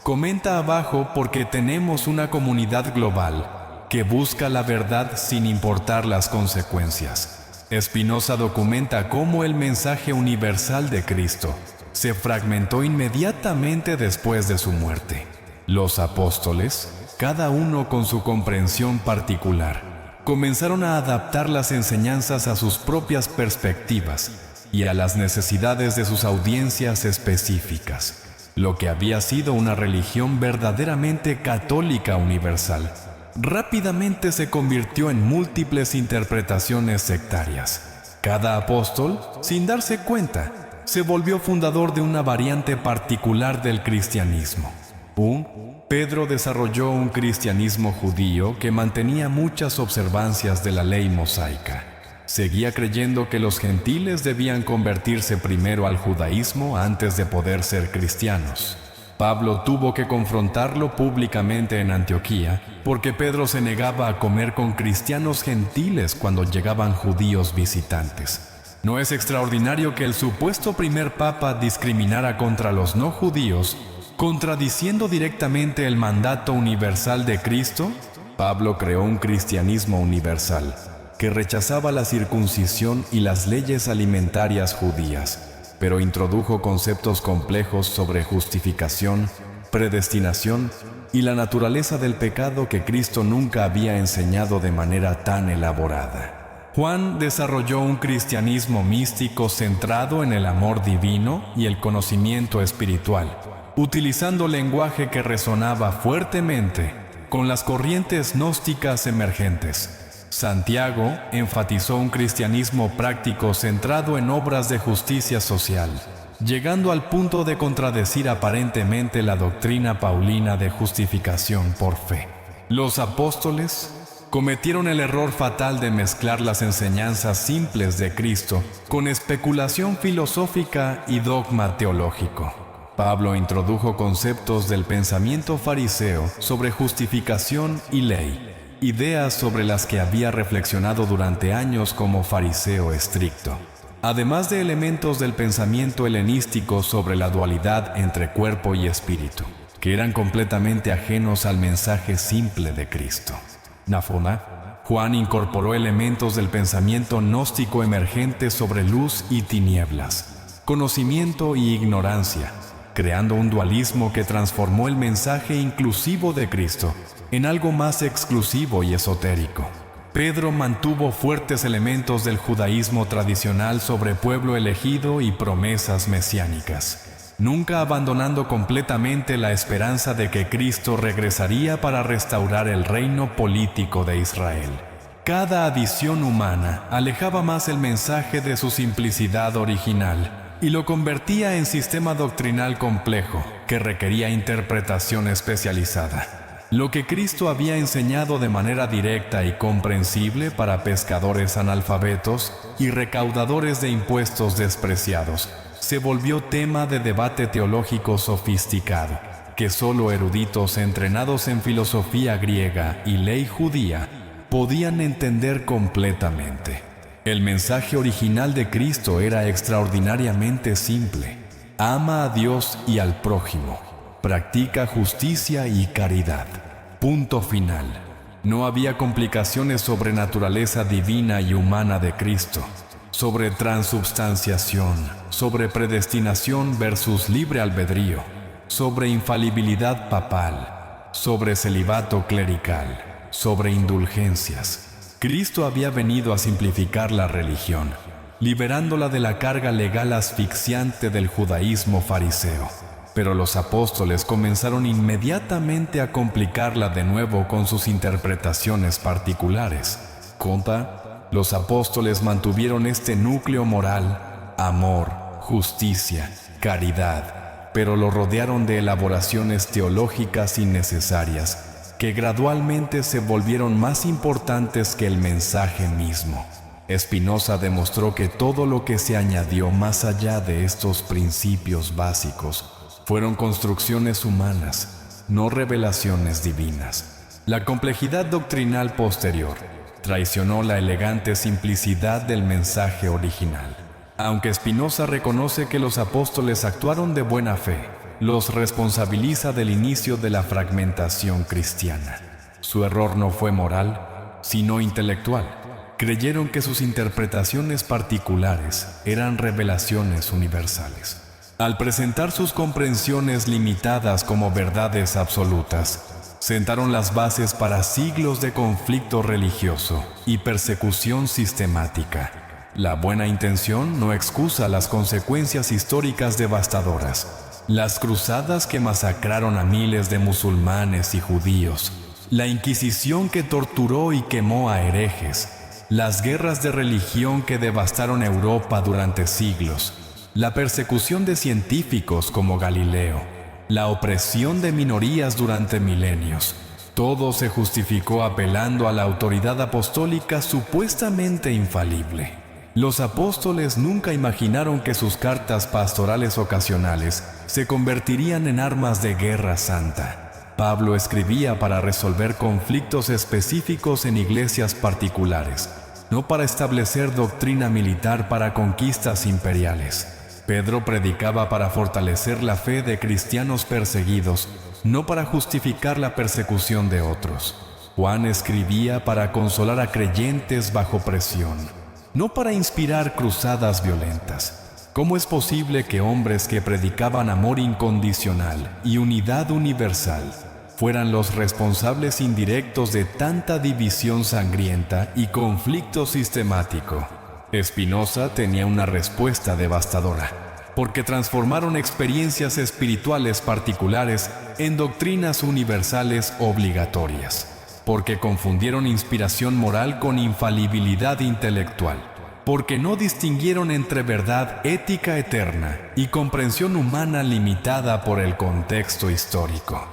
Comenta abajo porque tenemos una comunidad global que busca la verdad sin importar las consecuencias. Spinoza documenta cómo el mensaje universal de Cristo se fragmentó inmediatamente después de su muerte. Los apóstoles, cada uno con su comprensión particular, comenzaron a adaptar las enseñanzas a sus propias perspectivas y a las necesidades de sus audiencias específicas. Lo que había sido una religión verdaderamente católica universal, rápidamente se convirtió en múltiples interpretaciones sectarias. Cada apóstol, sin darse cuenta, se volvió fundador de una variante particular del cristianismo. Pedro desarrolló un cristianismo judío que mantenía muchas observancias de la ley mosaica. Seguía creyendo que los gentiles debían convertirse primero al judaísmo antes de poder ser cristianos. Pablo tuvo que confrontarlo públicamente en Antioquía porque Pedro se negaba a comer con cristianos gentiles cuando llegaban judíos visitantes. ¿No es extraordinario que el supuesto primer papa discriminara contra los no judíos, contradiciendo directamente el mandato universal de Cristo? Pablo creó un cristianismo universal que rechazaba la circuncisión y las leyes alimentarias judías, pero introdujo conceptos complejos sobre justificación, predestinación y la naturaleza del pecado que Cristo nunca había enseñado de manera tan elaborada. Juan desarrolló un cristianismo místico centrado en el amor divino y el conocimiento espiritual, utilizando lenguaje que resonaba fuertemente con las corrientes gnósticas emergentes. Santiago enfatizó un cristianismo práctico centrado en obras de justicia social, llegando al punto de contradecir aparentemente la doctrina paulina de justificación por fe. Los apóstoles cometieron el error fatal de mezclar las enseñanzas simples de Cristo con especulación filosófica y dogma teológico. Pablo introdujo conceptos del pensamiento fariseo sobre justificación y ley, ideas sobre las que había reflexionado durante años como fariseo estricto, además de elementos del pensamiento helenístico sobre la dualidad entre cuerpo y espíritu, que eran completamente ajenos al mensaje simple de Cristo. Juan incorporó elementos del pensamiento gnóstico emergente sobre luz y tinieblas, conocimiento y ignorancia, creando un dualismo que transformó el mensaje inclusivo de Cristo en algo más exclusivo y esotérico. Pedro mantuvo fuertes elementos del judaísmo tradicional sobre pueblo elegido y promesas mesiánicas, nunca abandonando completamente la esperanza de que Cristo regresaría para restaurar el reino político de Israel. Cada adición humana alejaba más el mensaje de su simplicidad original y lo convertía en sistema doctrinal complejo que requería interpretación especializada. Lo que Cristo había enseñado de manera directa y comprensible para pescadores analfabetos y recaudadores de impuestos despreciados, se volvió tema de debate teológico sofisticado, que solo eruditos entrenados en filosofía griega y ley judía podían entender completamente. El mensaje original de Cristo era extraordinariamente simple: ama a Dios y al prójimo. Practica justicia y caridad. Punto final. No había complicaciones sobre naturaleza divina y humana de Cristo, sobre transubstanciación, sobre predestinación versus libre albedrío, sobre infalibilidad papal, sobre celibato clerical, sobre indulgencias. Cristo había venido a simplificar la religión, liberándola de la carga legal asfixiante del judaísmo fariseo. Pero los apóstoles comenzaron inmediatamente a complicarla de nuevo con sus interpretaciones particulares. Los apóstoles mantuvieron este núcleo moral, amor, justicia, caridad, pero lo rodearon de elaboraciones teológicas innecesarias, que gradualmente se volvieron más importantes que el mensaje mismo. Spinoza demostró que todo lo que se añadió más allá de estos principios básicos fueron construcciones humanas, no revelaciones divinas. La complejidad doctrinal posterior traicionó la elegante simplicidad del mensaje original. Aunque Spinoza reconoce que los apóstoles actuaron de buena fe, los responsabiliza del inicio de la fragmentación cristiana. Su error no fue moral, sino intelectual. Creyeron que sus interpretaciones particulares eran revelaciones universales. Al presentar sus comprensiones limitadas como verdades absolutas, sentaron las bases para siglos de conflicto religioso y persecución sistemática. La buena intención no excusa las consecuencias históricas devastadoras. Las cruzadas que masacraron a miles de musulmanes y judíos, la Inquisición que torturó y quemó a herejes, las guerras de religión que devastaron Europa durante siglos, la persecución de científicos como Galileo, la opresión de minorías durante milenios, todo se justificó apelando a la autoridad apostólica supuestamente infalible. Los apóstoles nunca imaginaron que sus cartas pastorales ocasionales se convertirían en armas de guerra santa. Pablo escribía para resolver conflictos específicos en iglesias particulares, no para establecer doctrina militar para conquistas imperiales. Pedro predicaba para fortalecer la fe de cristianos perseguidos, no para justificar la persecución de otros. Juan escribía para consolar a creyentes bajo presión, no para inspirar cruzadas violentas. ¿Cómo es posible que hombres que predicaban amor incondicional y unidad universal fueran los responsables indirectos de tanta división sangrienta y conflicto sistemático? Spinoza tenía una respuesta devastadora, porque transformaron experiencias espirituales particulares en doctrinas universales obligatorias, porque confundieron inspiración moral con infalibilidad intelectual, porque no distinguieron entre verdad ética eterna y comprensión humana limitada por el contexto histórico.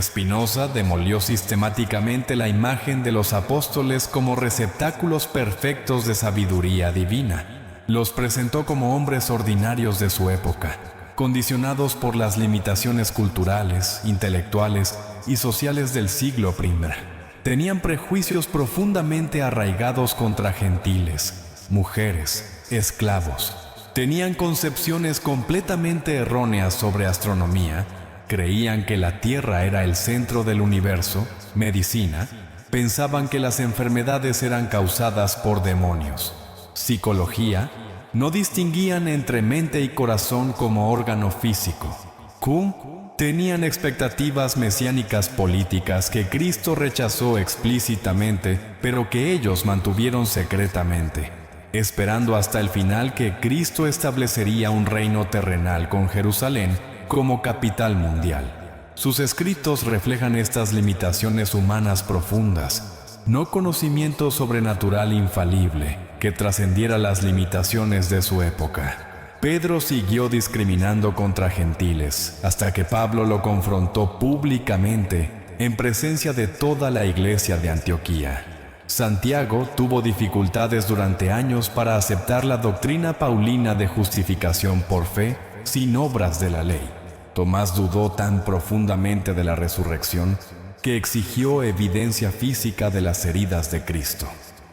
Spinoza demolió sistemáticamente la imagen de los apóstoles como receptáculos perfectos de sabiduría divina. Los presentó como hombres ordinarios de su época, condicionados por las limitaciones culturales, intelectuales y sociales del siglo I. Tenían prejuicios profundamente arraigados contra gentiles, mujeres, esclavos. Tenían concepciones completamente erróneas sobre astronomía. Creían que la Tierra era el centro del universo, medicina, pensaban que las enfermedades eran causadas por demonios. Psicología, no distinguían entre mente y corazón como órgano físico. Tenían expectativas mesiánicas políticas que Cristo rechazó explícitamente, pero que ellos mantuvieron secretamente, esperando hasta el final que Cristo establecería un reino terrenal con Jerusalén como capital mundial. Sus escritos reflejan estas limitaciones humanas profundas, no conocimiento sobrenatural infalible que trascendiera las limitaciones de su época. Pedro siguió discriminando contra gentiles hasta que Pablo lo confrontó públicamente en presencia de toda la iglesia de Antioquía. Santiago tuvo dificultades durante años para aceptar la doctrina paulina de justificación por fe sin obras de la ley. Tomás dudó tan profundamente de la resurrección que exigió evidencia física de las heridas de Cristo.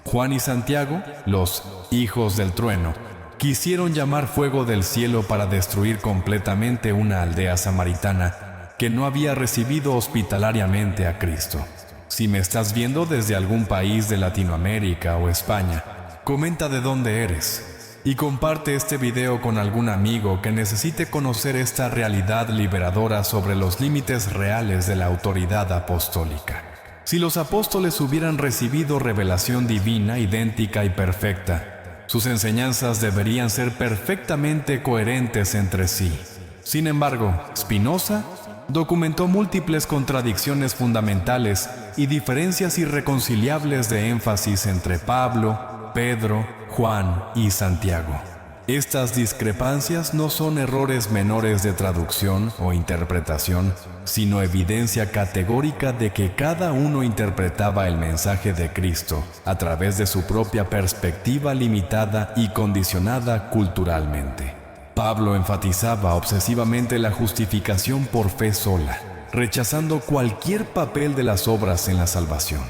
Juan y Santiago, los hijos del trueno, quisieron llamar fuego del cielo para destruir completamente una aldea samaritana que no había recibido hospitalariamente a Cristo. Si me estás viendo desde algún país de Latinoamérica o España, comenta de dónde eres y comparte este video con algún amigo que necesite conocer esta realidad liberadora sobre los límites reales de la autoridad apostólica. Si los apóstoles hubieran recibido revelación divina idéntica y perfecta, sus enseñanzas deberían ser perfectamente coherentes entre sí. Sin embargo, Spinoza documentó múltiples contradicciones fundamentales y diferencias irreconciliables de énfasis entre Pablo, Pedro, Juan y Santiago. Estas discrepancias no son errores menores de traducción o interpretación, sino evidencia categórica de que cada uno interpretaba el mensaje de Cristo a través de su propia perspectiva limitada y condicionada culturalmente. Pablo enfatizaba obsesivamente la justificación por fe sola, rechazando cualquier papel de las obras en la salvación.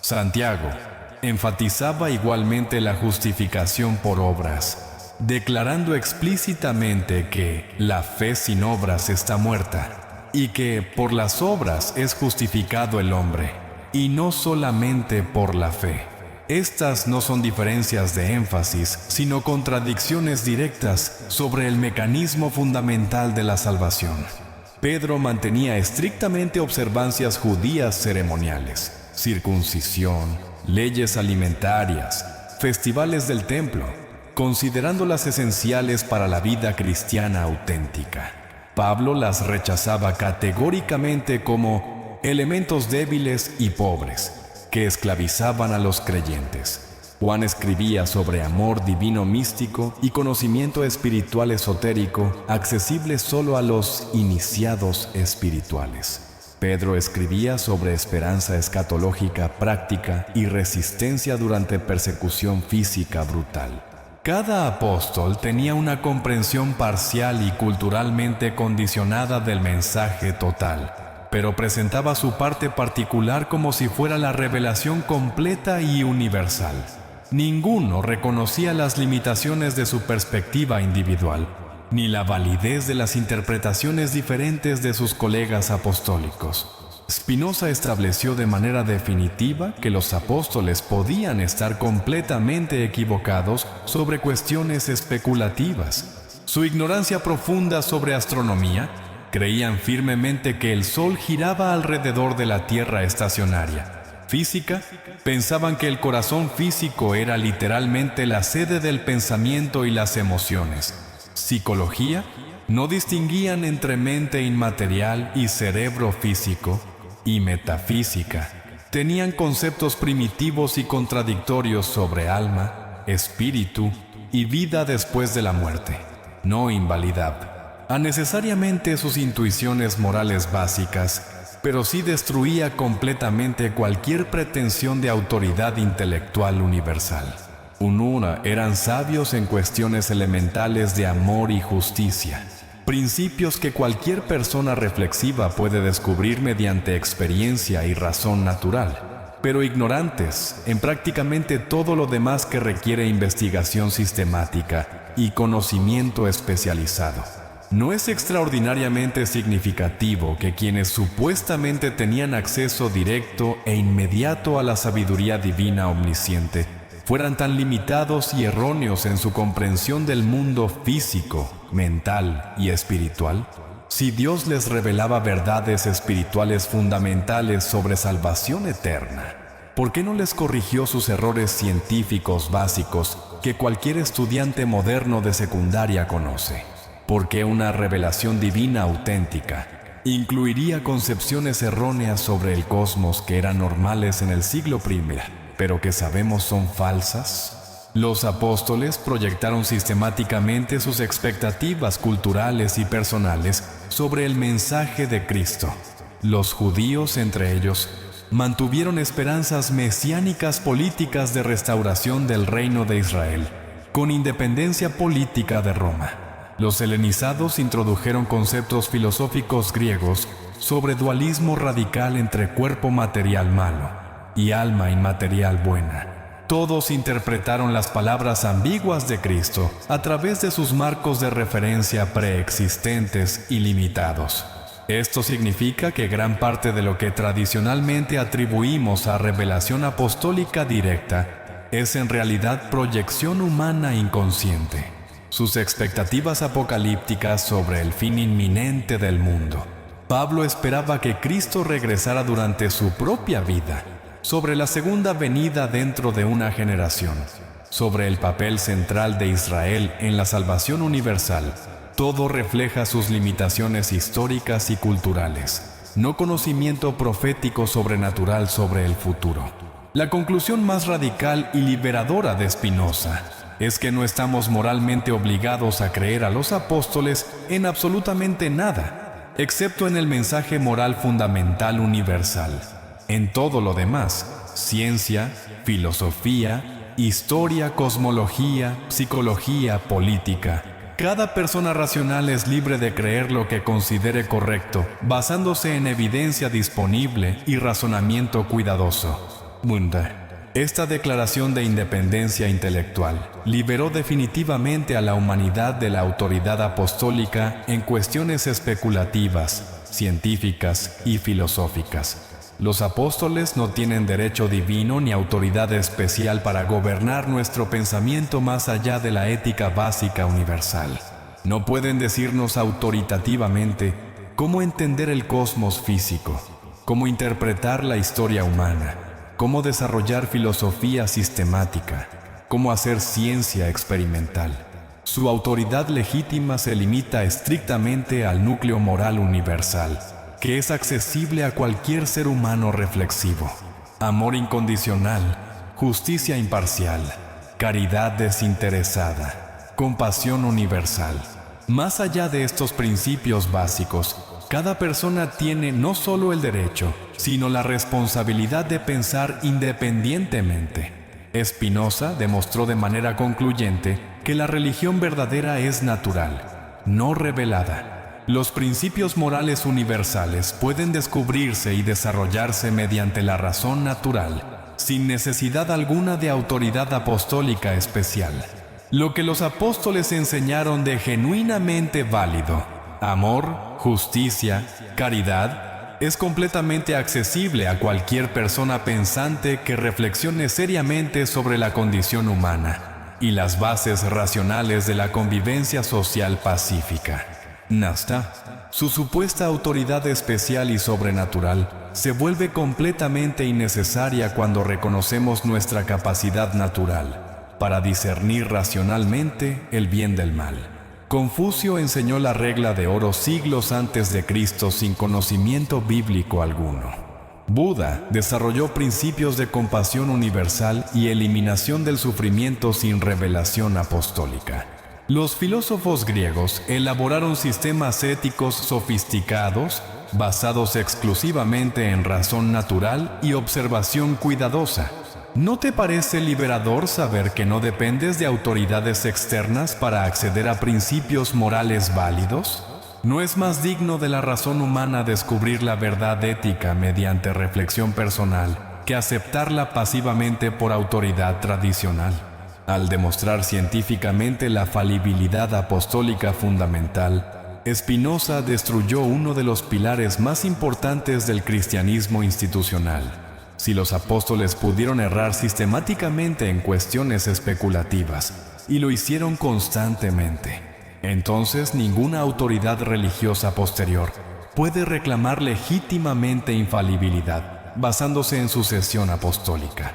Santiago enfatizaba igualmente la justificación por obras, declarando explícitamente que la fe sin obras está muerta y que por las obras es justificado el hombre. y no solamente por la fe. Estas no son diferencias de énfasis, sino contradicciones directas sobre el mecanismo fundamental de la salvación. Pedro mantenía estrictamente observancias judías ceremoniales, circuncisión, leyes alimentarias, festivales del templo, considerándolas esenciales para la vida cristiana auténtica. Pablo las rechazaba categóricamente como elementos débiles y pobres, que esclavizaban a los creyentes. Juan escribía sobre amor divino místico y conocimiento espiritual esotérico accesible solo a los iniciados espirituales. Pedro escribía sobre esperanza escatológica práctica y resistencia durante persecución física brutal. Cada apóstol tenía una comprensión parcial y culturalmente condicionada del mensaje total, pero presentaba su parte particular como si fuera la revelación completa y universal. Ninguno reconocía las limitaciones de su perspectiva individual, ni la validez de las interpretaciones diferentes de sus colegas apostólicos. Spinoza estableció de manera definitiva que los apóstoles podían estar completamente equivocados sobre cuestiones especulativas. Su ignorancia profunda sobre astronomía, creían firmemente que el Sol giraba alrededor de la Tierra estacionaria. Física, pensaban que el corazón físico era literalmente la sede del pensamiento y las emociones. Psicología, no distinguían entre mente inmaterial y cerebro físico. Y metafísica, tenían conceptos primitivos y contradictorios sobre alma, espíritu y vida después de la muerte. No invalidaba a necesariamente sus intuiciones morales básicas, pero sí destruía completamente cualquier pretensión de autoridad intelectual universal. Unura eran sabios en cuestiones elementales de amor y justicia, principios que cualquier persona reflexiva puede descubrir mediante experiencia y razón natural, pero ignorantes en prácticamente todo lo demás que requiere investigación sistemática y conocimiento especializado. No es extraordinariamente significativo que quienes supuestamente tenían acceso directo e inmediato a la sabiduría divina omnisciente fueran tan limitados y erróneos en su comprensión del mundo físico, mental y espiritual. Si Dios les revelaba verdades espirituales fundamentales sobre salvación eterna, ¿por qué no les corrigió sus errores científicos básicos que cualquier estudiante moderno de secundaria conoce? Porque una revelación divina auténtica incluiría concepciones erróneas sobre el cosmos que eran normales en el siglo I, pero que sabemos son falsas. Los apóstoles proyectaron sistemáticamente sus expectativas culturales y personales sobre el mensaje de Cristo. Los judíos, entre ellos, mantuvieron esperanzas mesiánicas políticas de restauración del reino de Israel, con independencia política de Roma. Los helenizados introdujeron conceptos filosóficos griegos sobre dualismo radical entre cuerpo material malo y alma inmaterial buena. Todos interpretaron las palabras ambiguas de Cristo a través de sus marcos de referencia preexistentes y limitados. Esto significa que gran parte de lo que tradicionalmente atribuimos a revelación apostólica directa es en realidad proyección humana inconsciente. Sus expectativas apocalípticas sobre el fin inminente del mundo. Pablo esperaba que Cristo regresara durante su propia vida, sobre la segunda venida dentro de una generación, sobre el papel central de Israel en la salvación universal. Todo refleja sus limitaciones históricas y culturales, no conocimiento profético sobrenatural sobre el futuro. La conclusión más radical y liberadora de Spinoza es que no estamos moralmente obligados a creer a los apóstoles en absolutamente nada, excepto en el mensaje moral fundamental universal. En todo lo demás, ciencia, filosofía, historia, cosmología, psicología, política, cada persona racional es libre de creer lo que considere correcto, basándose en evidencia disponible y razonamiento cuidadoso. Munda. Esta declaración de independencia intelectual liberó definitivamente a la humanidad de la autoridad apostólica en cuestiones especulativas, científicas y filosóficas. Los apóstoles no tienen derecho divino ni autoridad especial para gobernar nuestro pensamiento más allá de la ética básica universal. No pueden decirnos autoritativamente cómo entender el cosmos físico, cómo interpretar la historia humana, cómo desarrollar filosofía sistemática, cómo hacer ciencia experimental. Su autoridad legítima se limita estrictamente al núcleo moral universal, que es accesible a cualquier ser humano reflexivo. Amor incondicional, justicia imparcial, caridad desinteresada, compasión universal. Más allá de estos principios básicos, cada persona tiene no solo el derecho, sino la responsabilidad de pensar independientemente. Spinoza demostró de manera concluyente que la religión verdadera es natural, no revelada. Los principios morales universales pueden descubrirse y desarrollarse mediante la razón natural, sin necesidad alguna de autoridad apostólica especial. Lo que los apóstoles enseñaron de genuinamente válido, amor, justicia, caridad, es completamente accesible a cualquier persona pensante que reflexione seriamente sobre la condición humana y las bases racionales de la convivencia social pacífica. Nasta, su supuesta autoridad especial y sobrenatural, se vuelve completamente innecesaria cuando reconocemos nuestra capacidad natural para discernir racionalmente el bien del mal. Confucio enseñó la regla de oro siglos antes de Cristo sin conocimiento bíblico alguno. Buda desarrolló principios de compasión universal y eliminación del sufrimiento sin revelación apostólica. Los filósofos griegos elaboraron sistemas éticos sofisticados, basados exclusivamente en razón natural y observación cuidadosa. ¿No te parece liberador saber que no dependes de autoridades externas para acceder a principios morales válidos? ¿No es más digno de la razón humana descubrir la verdad ética mediante reflexión personal que aceptarla pasivamente por autoridad tradicional? Al demostrar científicamente la falibilidad apostólica fundamental, Spinoza destruyó uno de los pilares más importantes del cristianismo institucional. Si los apóstoles pudieron errar sistemáticamente en cuestiones especulativas, y lo hicieron constantemente, entonces ninguna autoridad religiosa posterior puede reclamar legítimamente infalibilidad basándose en sucesión apostólica.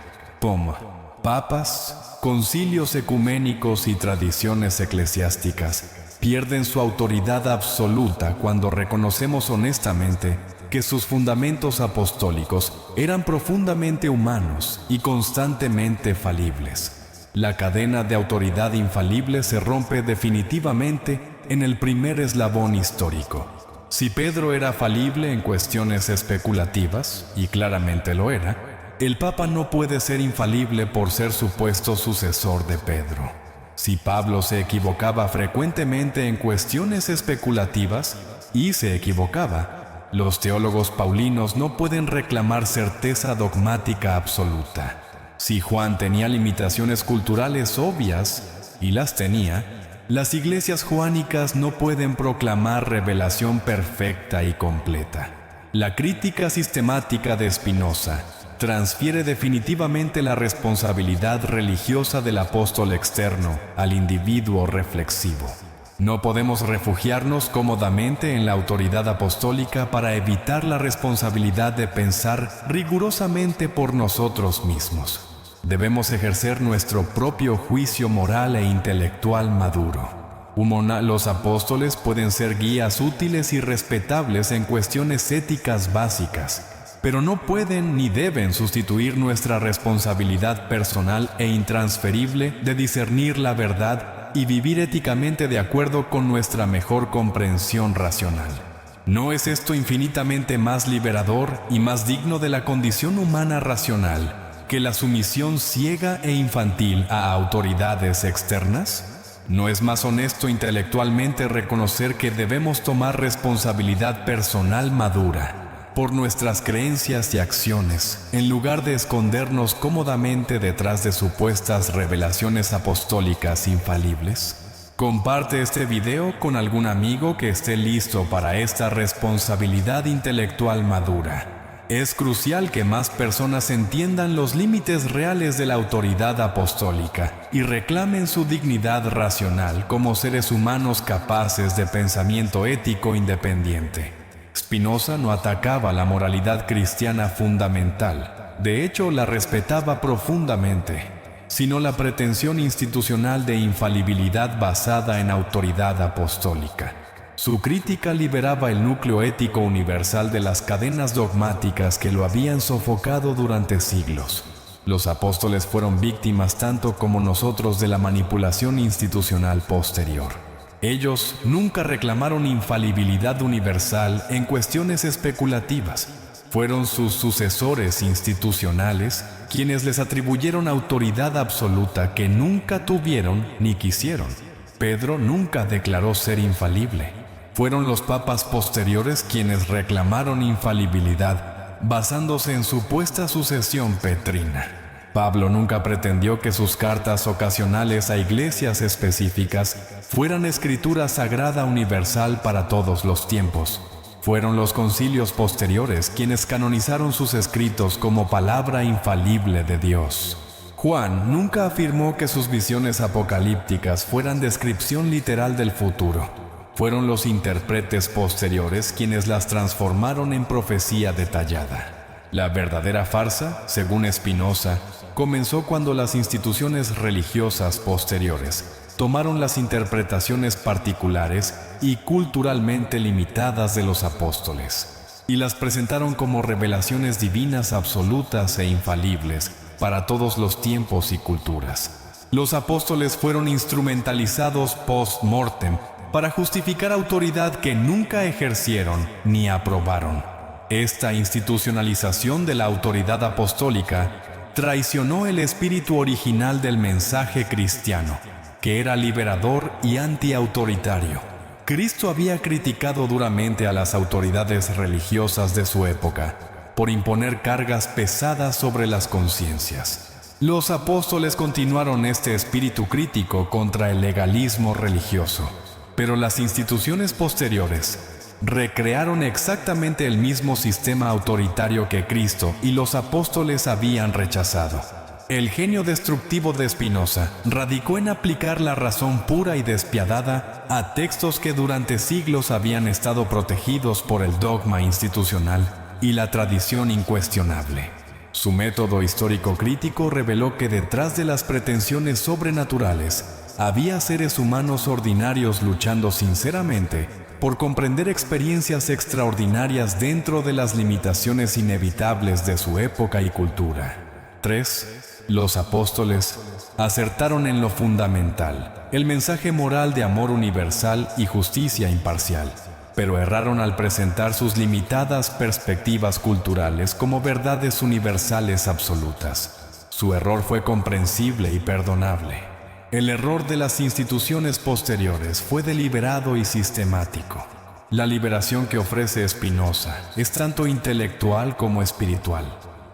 Papas, concilios ecuménicos y tradiciones eclesiásticas pierden su autoridad absoluta cuando reconocemos honestamente que sus fundamentos apostólicos eran profundamente humanos y constantemente falibles. La cadena de autoridad infalible se rompe definitivamente en el primer eslabón histórico. Si Pedro era falible en cuestiones especulativas, y claramente lo era, el Papa no puede ser infalible por ser supuesto sucesor de Pedro. Si Pablo se equivocaba frecuentemente en cuestiones especulativas, y se equivocaba, los teólogos paulinos no pueden reclamar certeza dogmática absoluta. Si Juan tenía limitaciones culturales obvias, y las tenía, las iglesias juánicas no pueden proclamar revelación perfecta y completa. La crítica sistemática de Spinoza transfiere definitivamente la responsabilidad religiosa del apóstol externo al individuo reflexivo. No podemos refugiarnos cómodamente en la autoridad apostólica para evitar la responsabilidad de pensar rigurosamente por nosotros mismos. Debemos ejercer nuestro propio juicio moral e intelectual maduro. Los apóstoles pueden ser guías útiles y respetables en cuestiones éticas básicas, pero no pueden ni deben sustituir nuestra responsabilidad personal e intransferible de discernir la verdad y vivir éticamente de acuerdo con nuestra mejor comprensión racional. ¿No es esto infinitamente más liberador y más digno de la condición humana racional que la sumisión ciega e infantil a autoridades externas? ¿No es más honesto intelectualmente reconocer que debemos tomar responsabilidad personal madura por nuestras creencias y acciones, en lugar de escondernos cómodamente detrás de supuestas revelaciones apostólicas infalibles? Comparte este video con algún amigo que esté listo para esta responsabilidad intelectual madura. Es crucial que más personas entiendan los límites reales de la autoridad apostólica y reclamen su dignidad racional como seres humanos capaces de pensamiento ético independiente. Spinoza no atacaba la moralidad cristiana fundamental, de hecho la respetaba profundamente, sino la pretensión institucional de infalibilidad basada en autoridad apostólica. Su crítica liberaba el núcleo ético universal de las cadenas dogmáticas que lo habían sofocado durante siglos. Los apóstoles fueron víctimas tanto como nosotros de la manipulación institucional posterior. Ellos nunca reclamaron infalibilidad universal en cuestiones especulativas. Fueron sus sucesores institucionales quienes les atribuyeron autoridad absoluta que nunca tuvieron ni quisieron. Pedro nunca declaró ser infalible. Fueron los papas posteriores quienes reclamaron infalibilidad basándose en supuesta sucesión petrina. Pablo nunca pretendió que sus cartas ocasionales a iglesias específicas fueran escritura sagrada universal para todos los tiempos. Fueron los concilios posteriores quienes canonizaron sus escritos como palabra infalible de Dios. Juan nunca afirmó que sus visiones apocalípticas fueran descripción literal del futuro. Fueron los intérpretes posteriores quienes las transformaron en profecía detallada. La verdadera farsa, según Spinoza, comenzó cuando las instituciones religiosas posteriores tomaron las interpretaciones particulares y culturalmente limitadas de los apóstoles y las presentaron como revelaciones divinas absolutas e infalibles para todos los tiempos y culturas. Los apóstoles fueron instrumentalizados post-mortem para justificar autoridad que nunca ejercieron ni aprobaron. Esta institucionalización de la autoridad apostólica traicionó el espíritu original del mensaje cristiano, que era liberador y antiautoritario. Cristo había criticado duramente a las autoridades religiosas de su época por imponer cargas pesadas sobre las conciencias. Los apóstoles continuaron este espíritu crítico contra el legalismo religioso. Pero las instituciones posteriores recrearon exactamente el mismo sistema autoritario que Cristo y los apóstoles habían rechazado. El genio destructivo de Spinoza radicó en aplicar la razón pura y despiadada a textos que durante siglos habían estado protegidos por el dogma institucional y la tradición incuestionable. Su método histórico crítico reveló que detrás de las pretensiones sobrenaturales había seres humanos ordinarios luchando sinceramente por comprender experiencias extraordinarias dentro de las limitaciones inevitables de su época y cultura. 3. Los apóstoles acertaron en lo fundamental, el mensaje moral de amor universal y justicia imparcial, pero erraron al presentar sus limitadas perspectivas culturales como verdades universales absolutas. Su error fue comprensible y perdonable. El error de las instituciones posteriores fue deliberado y sistemático. La liberación que ofrece Spinoza es tanto intelectual como espiritual.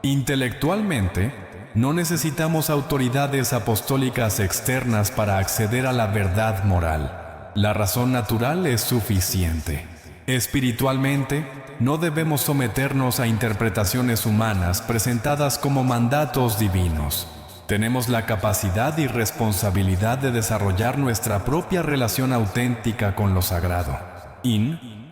Intelectualmente, no necesitamos autoridades apostólicas externas para acceder a la verdad moral. La razón natural es suficiente. Espiritualmente, no debemos someternos a interpretaciones humanas presentadas como mandatos divinos. Tenemos la capacidad y responsabilidad de desarrollar nuestra propia relación auténtica con lo sagrado.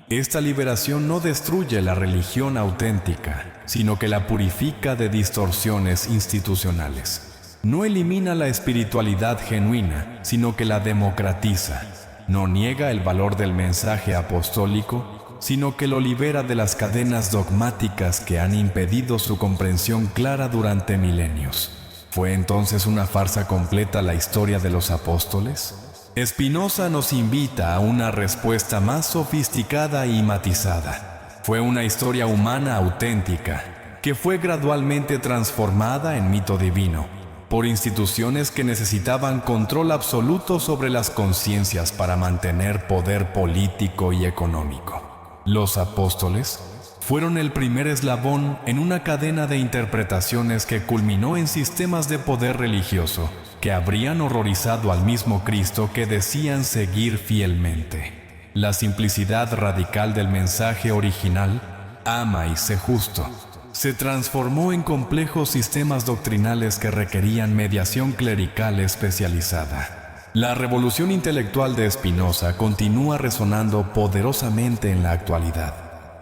Esta liberación no destruye la religión auténtica, sino que la purifica de distorsiones institucionales. No elimina la espiritualidad genuina, sino que la democratiza. No niega el valor del mensaje apostólico, sino que lo libera de las cadenas dogmáticas que han impedido su comprensión clara durante milenios. ¿Fue entonces una farsa completa la historia de los apóstoles? Spinoza nos invita a una respuesta más sofisticada y matizada. Fue una historia humana auténtica, que fue gradualmente transformada en mito divino, por instituciones que necesitaban control absoluto sobre las conciencias para mantener poder político y económico. Los apóstoles fueron el primer eslabón en una cadena de interpretaciones que culminó en sistemas de poder religioso que habrían horrorizado al mismo Cristo que decían seguir fielmente. La simplicidad radical del mensaje original, ama y sé justo, se transformó en complejos sistemas doctrinales que requerían mediación clerical especializada. La revolución intelectual de Spinoza continúa resonando poderosamente en la actualidad.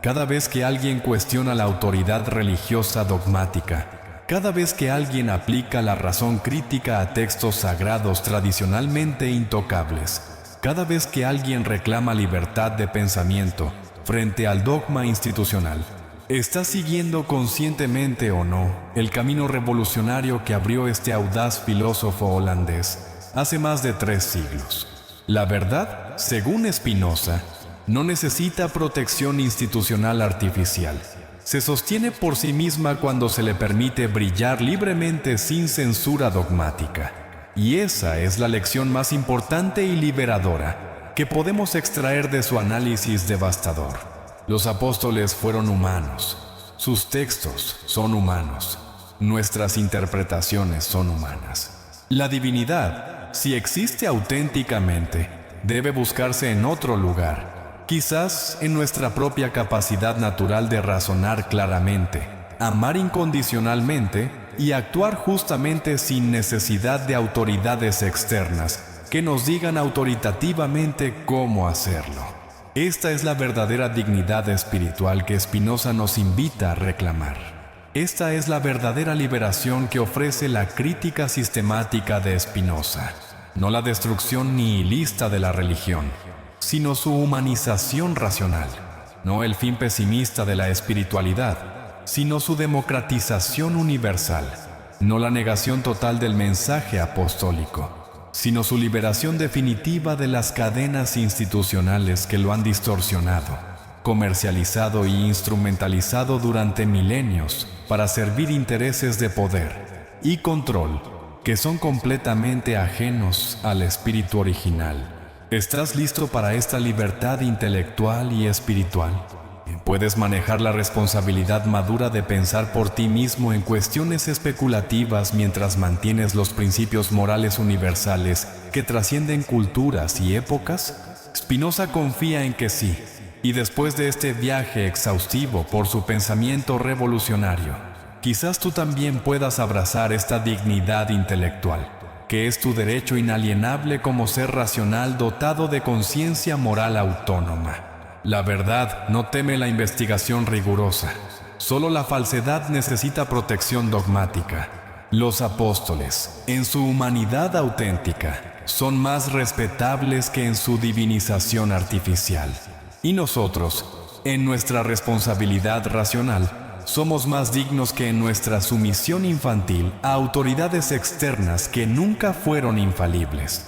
Cada vez que alguien cuestiona la autoridad religiosa dogmática, cada vez que alguien aplica la razón crítica a textos sagrados tradicionalmente intocables, cada vez que alguien reclama libertad de pensamiento frente al dogma institucional, ¿está siguiendo conscientemente o no el camino revolucionario que abrió este audaz filósofo holandés hace más de 3 siglos? La verdad, según Spinoza, no necesita protección institucional artificial. Se sostiene por sí misma cuando se le permite brillar libremente sin censura dogmática. Y esa es la lección más importante y liberadora que podemos extraer de su análisis devastador. Los apóstoles fueron humanos, sus textos son humanos, nuestras interpretaciones son humanas. La divinidad, si existe auténticamente, debe buscarse en otro lugar, quizás en nuestra propia capacidad natural de razonar claramente, amar incondicionalmente y actuar justamente sin necesidad de autoridades externas que nos digan autoritativamente cómo hacerlo. Esta es la verdadera dignidad espiritual que Spinoza nos invita a reclamar. Esta es la verdadera liberación que ofrece la crítica sistemática de Spinoza, no la destrucción nihilista de la religión, sino su humanización racional, no el fin pesimista de la espiritualidad, sino su democratización universal, no la negación total del mensaje apostólico, sino su liberación definitiva de las cadenas institucionales que lo han distorsionado, comercializado e instrumentalizado durante milenios para servir intereses de poder y control que son completamente ajenos al espíritu original. ¿Estás listo para esta libertad intelectual y espiritual? ¿Puedes manejar la responsabilidad madura de pensar por ti mismo en cuestiones especulativas mientras mantienes los principios morales universales que trascienden culturas y épocas? Spinoza confía en que sí, y después de este viaje exhaustivo por su pensamiento revolucionario, quizás tú también puedas abrazar esta dignidad intelectual, que es tu derecho inalienable como ser racional dotado de conciencia moral autónoma. La verdad no teme la investigación rigurosa. Solo la falsedad necesita protección dogmática. Los apóstoles, en su humanidad auténtica, son más respetables que en su divinización artificial. Y nosotros, en nuestra responsabilidad racional, somos más dignos que en nuestra sumisión infantil a autoridades externas que nunca fueron infalibles.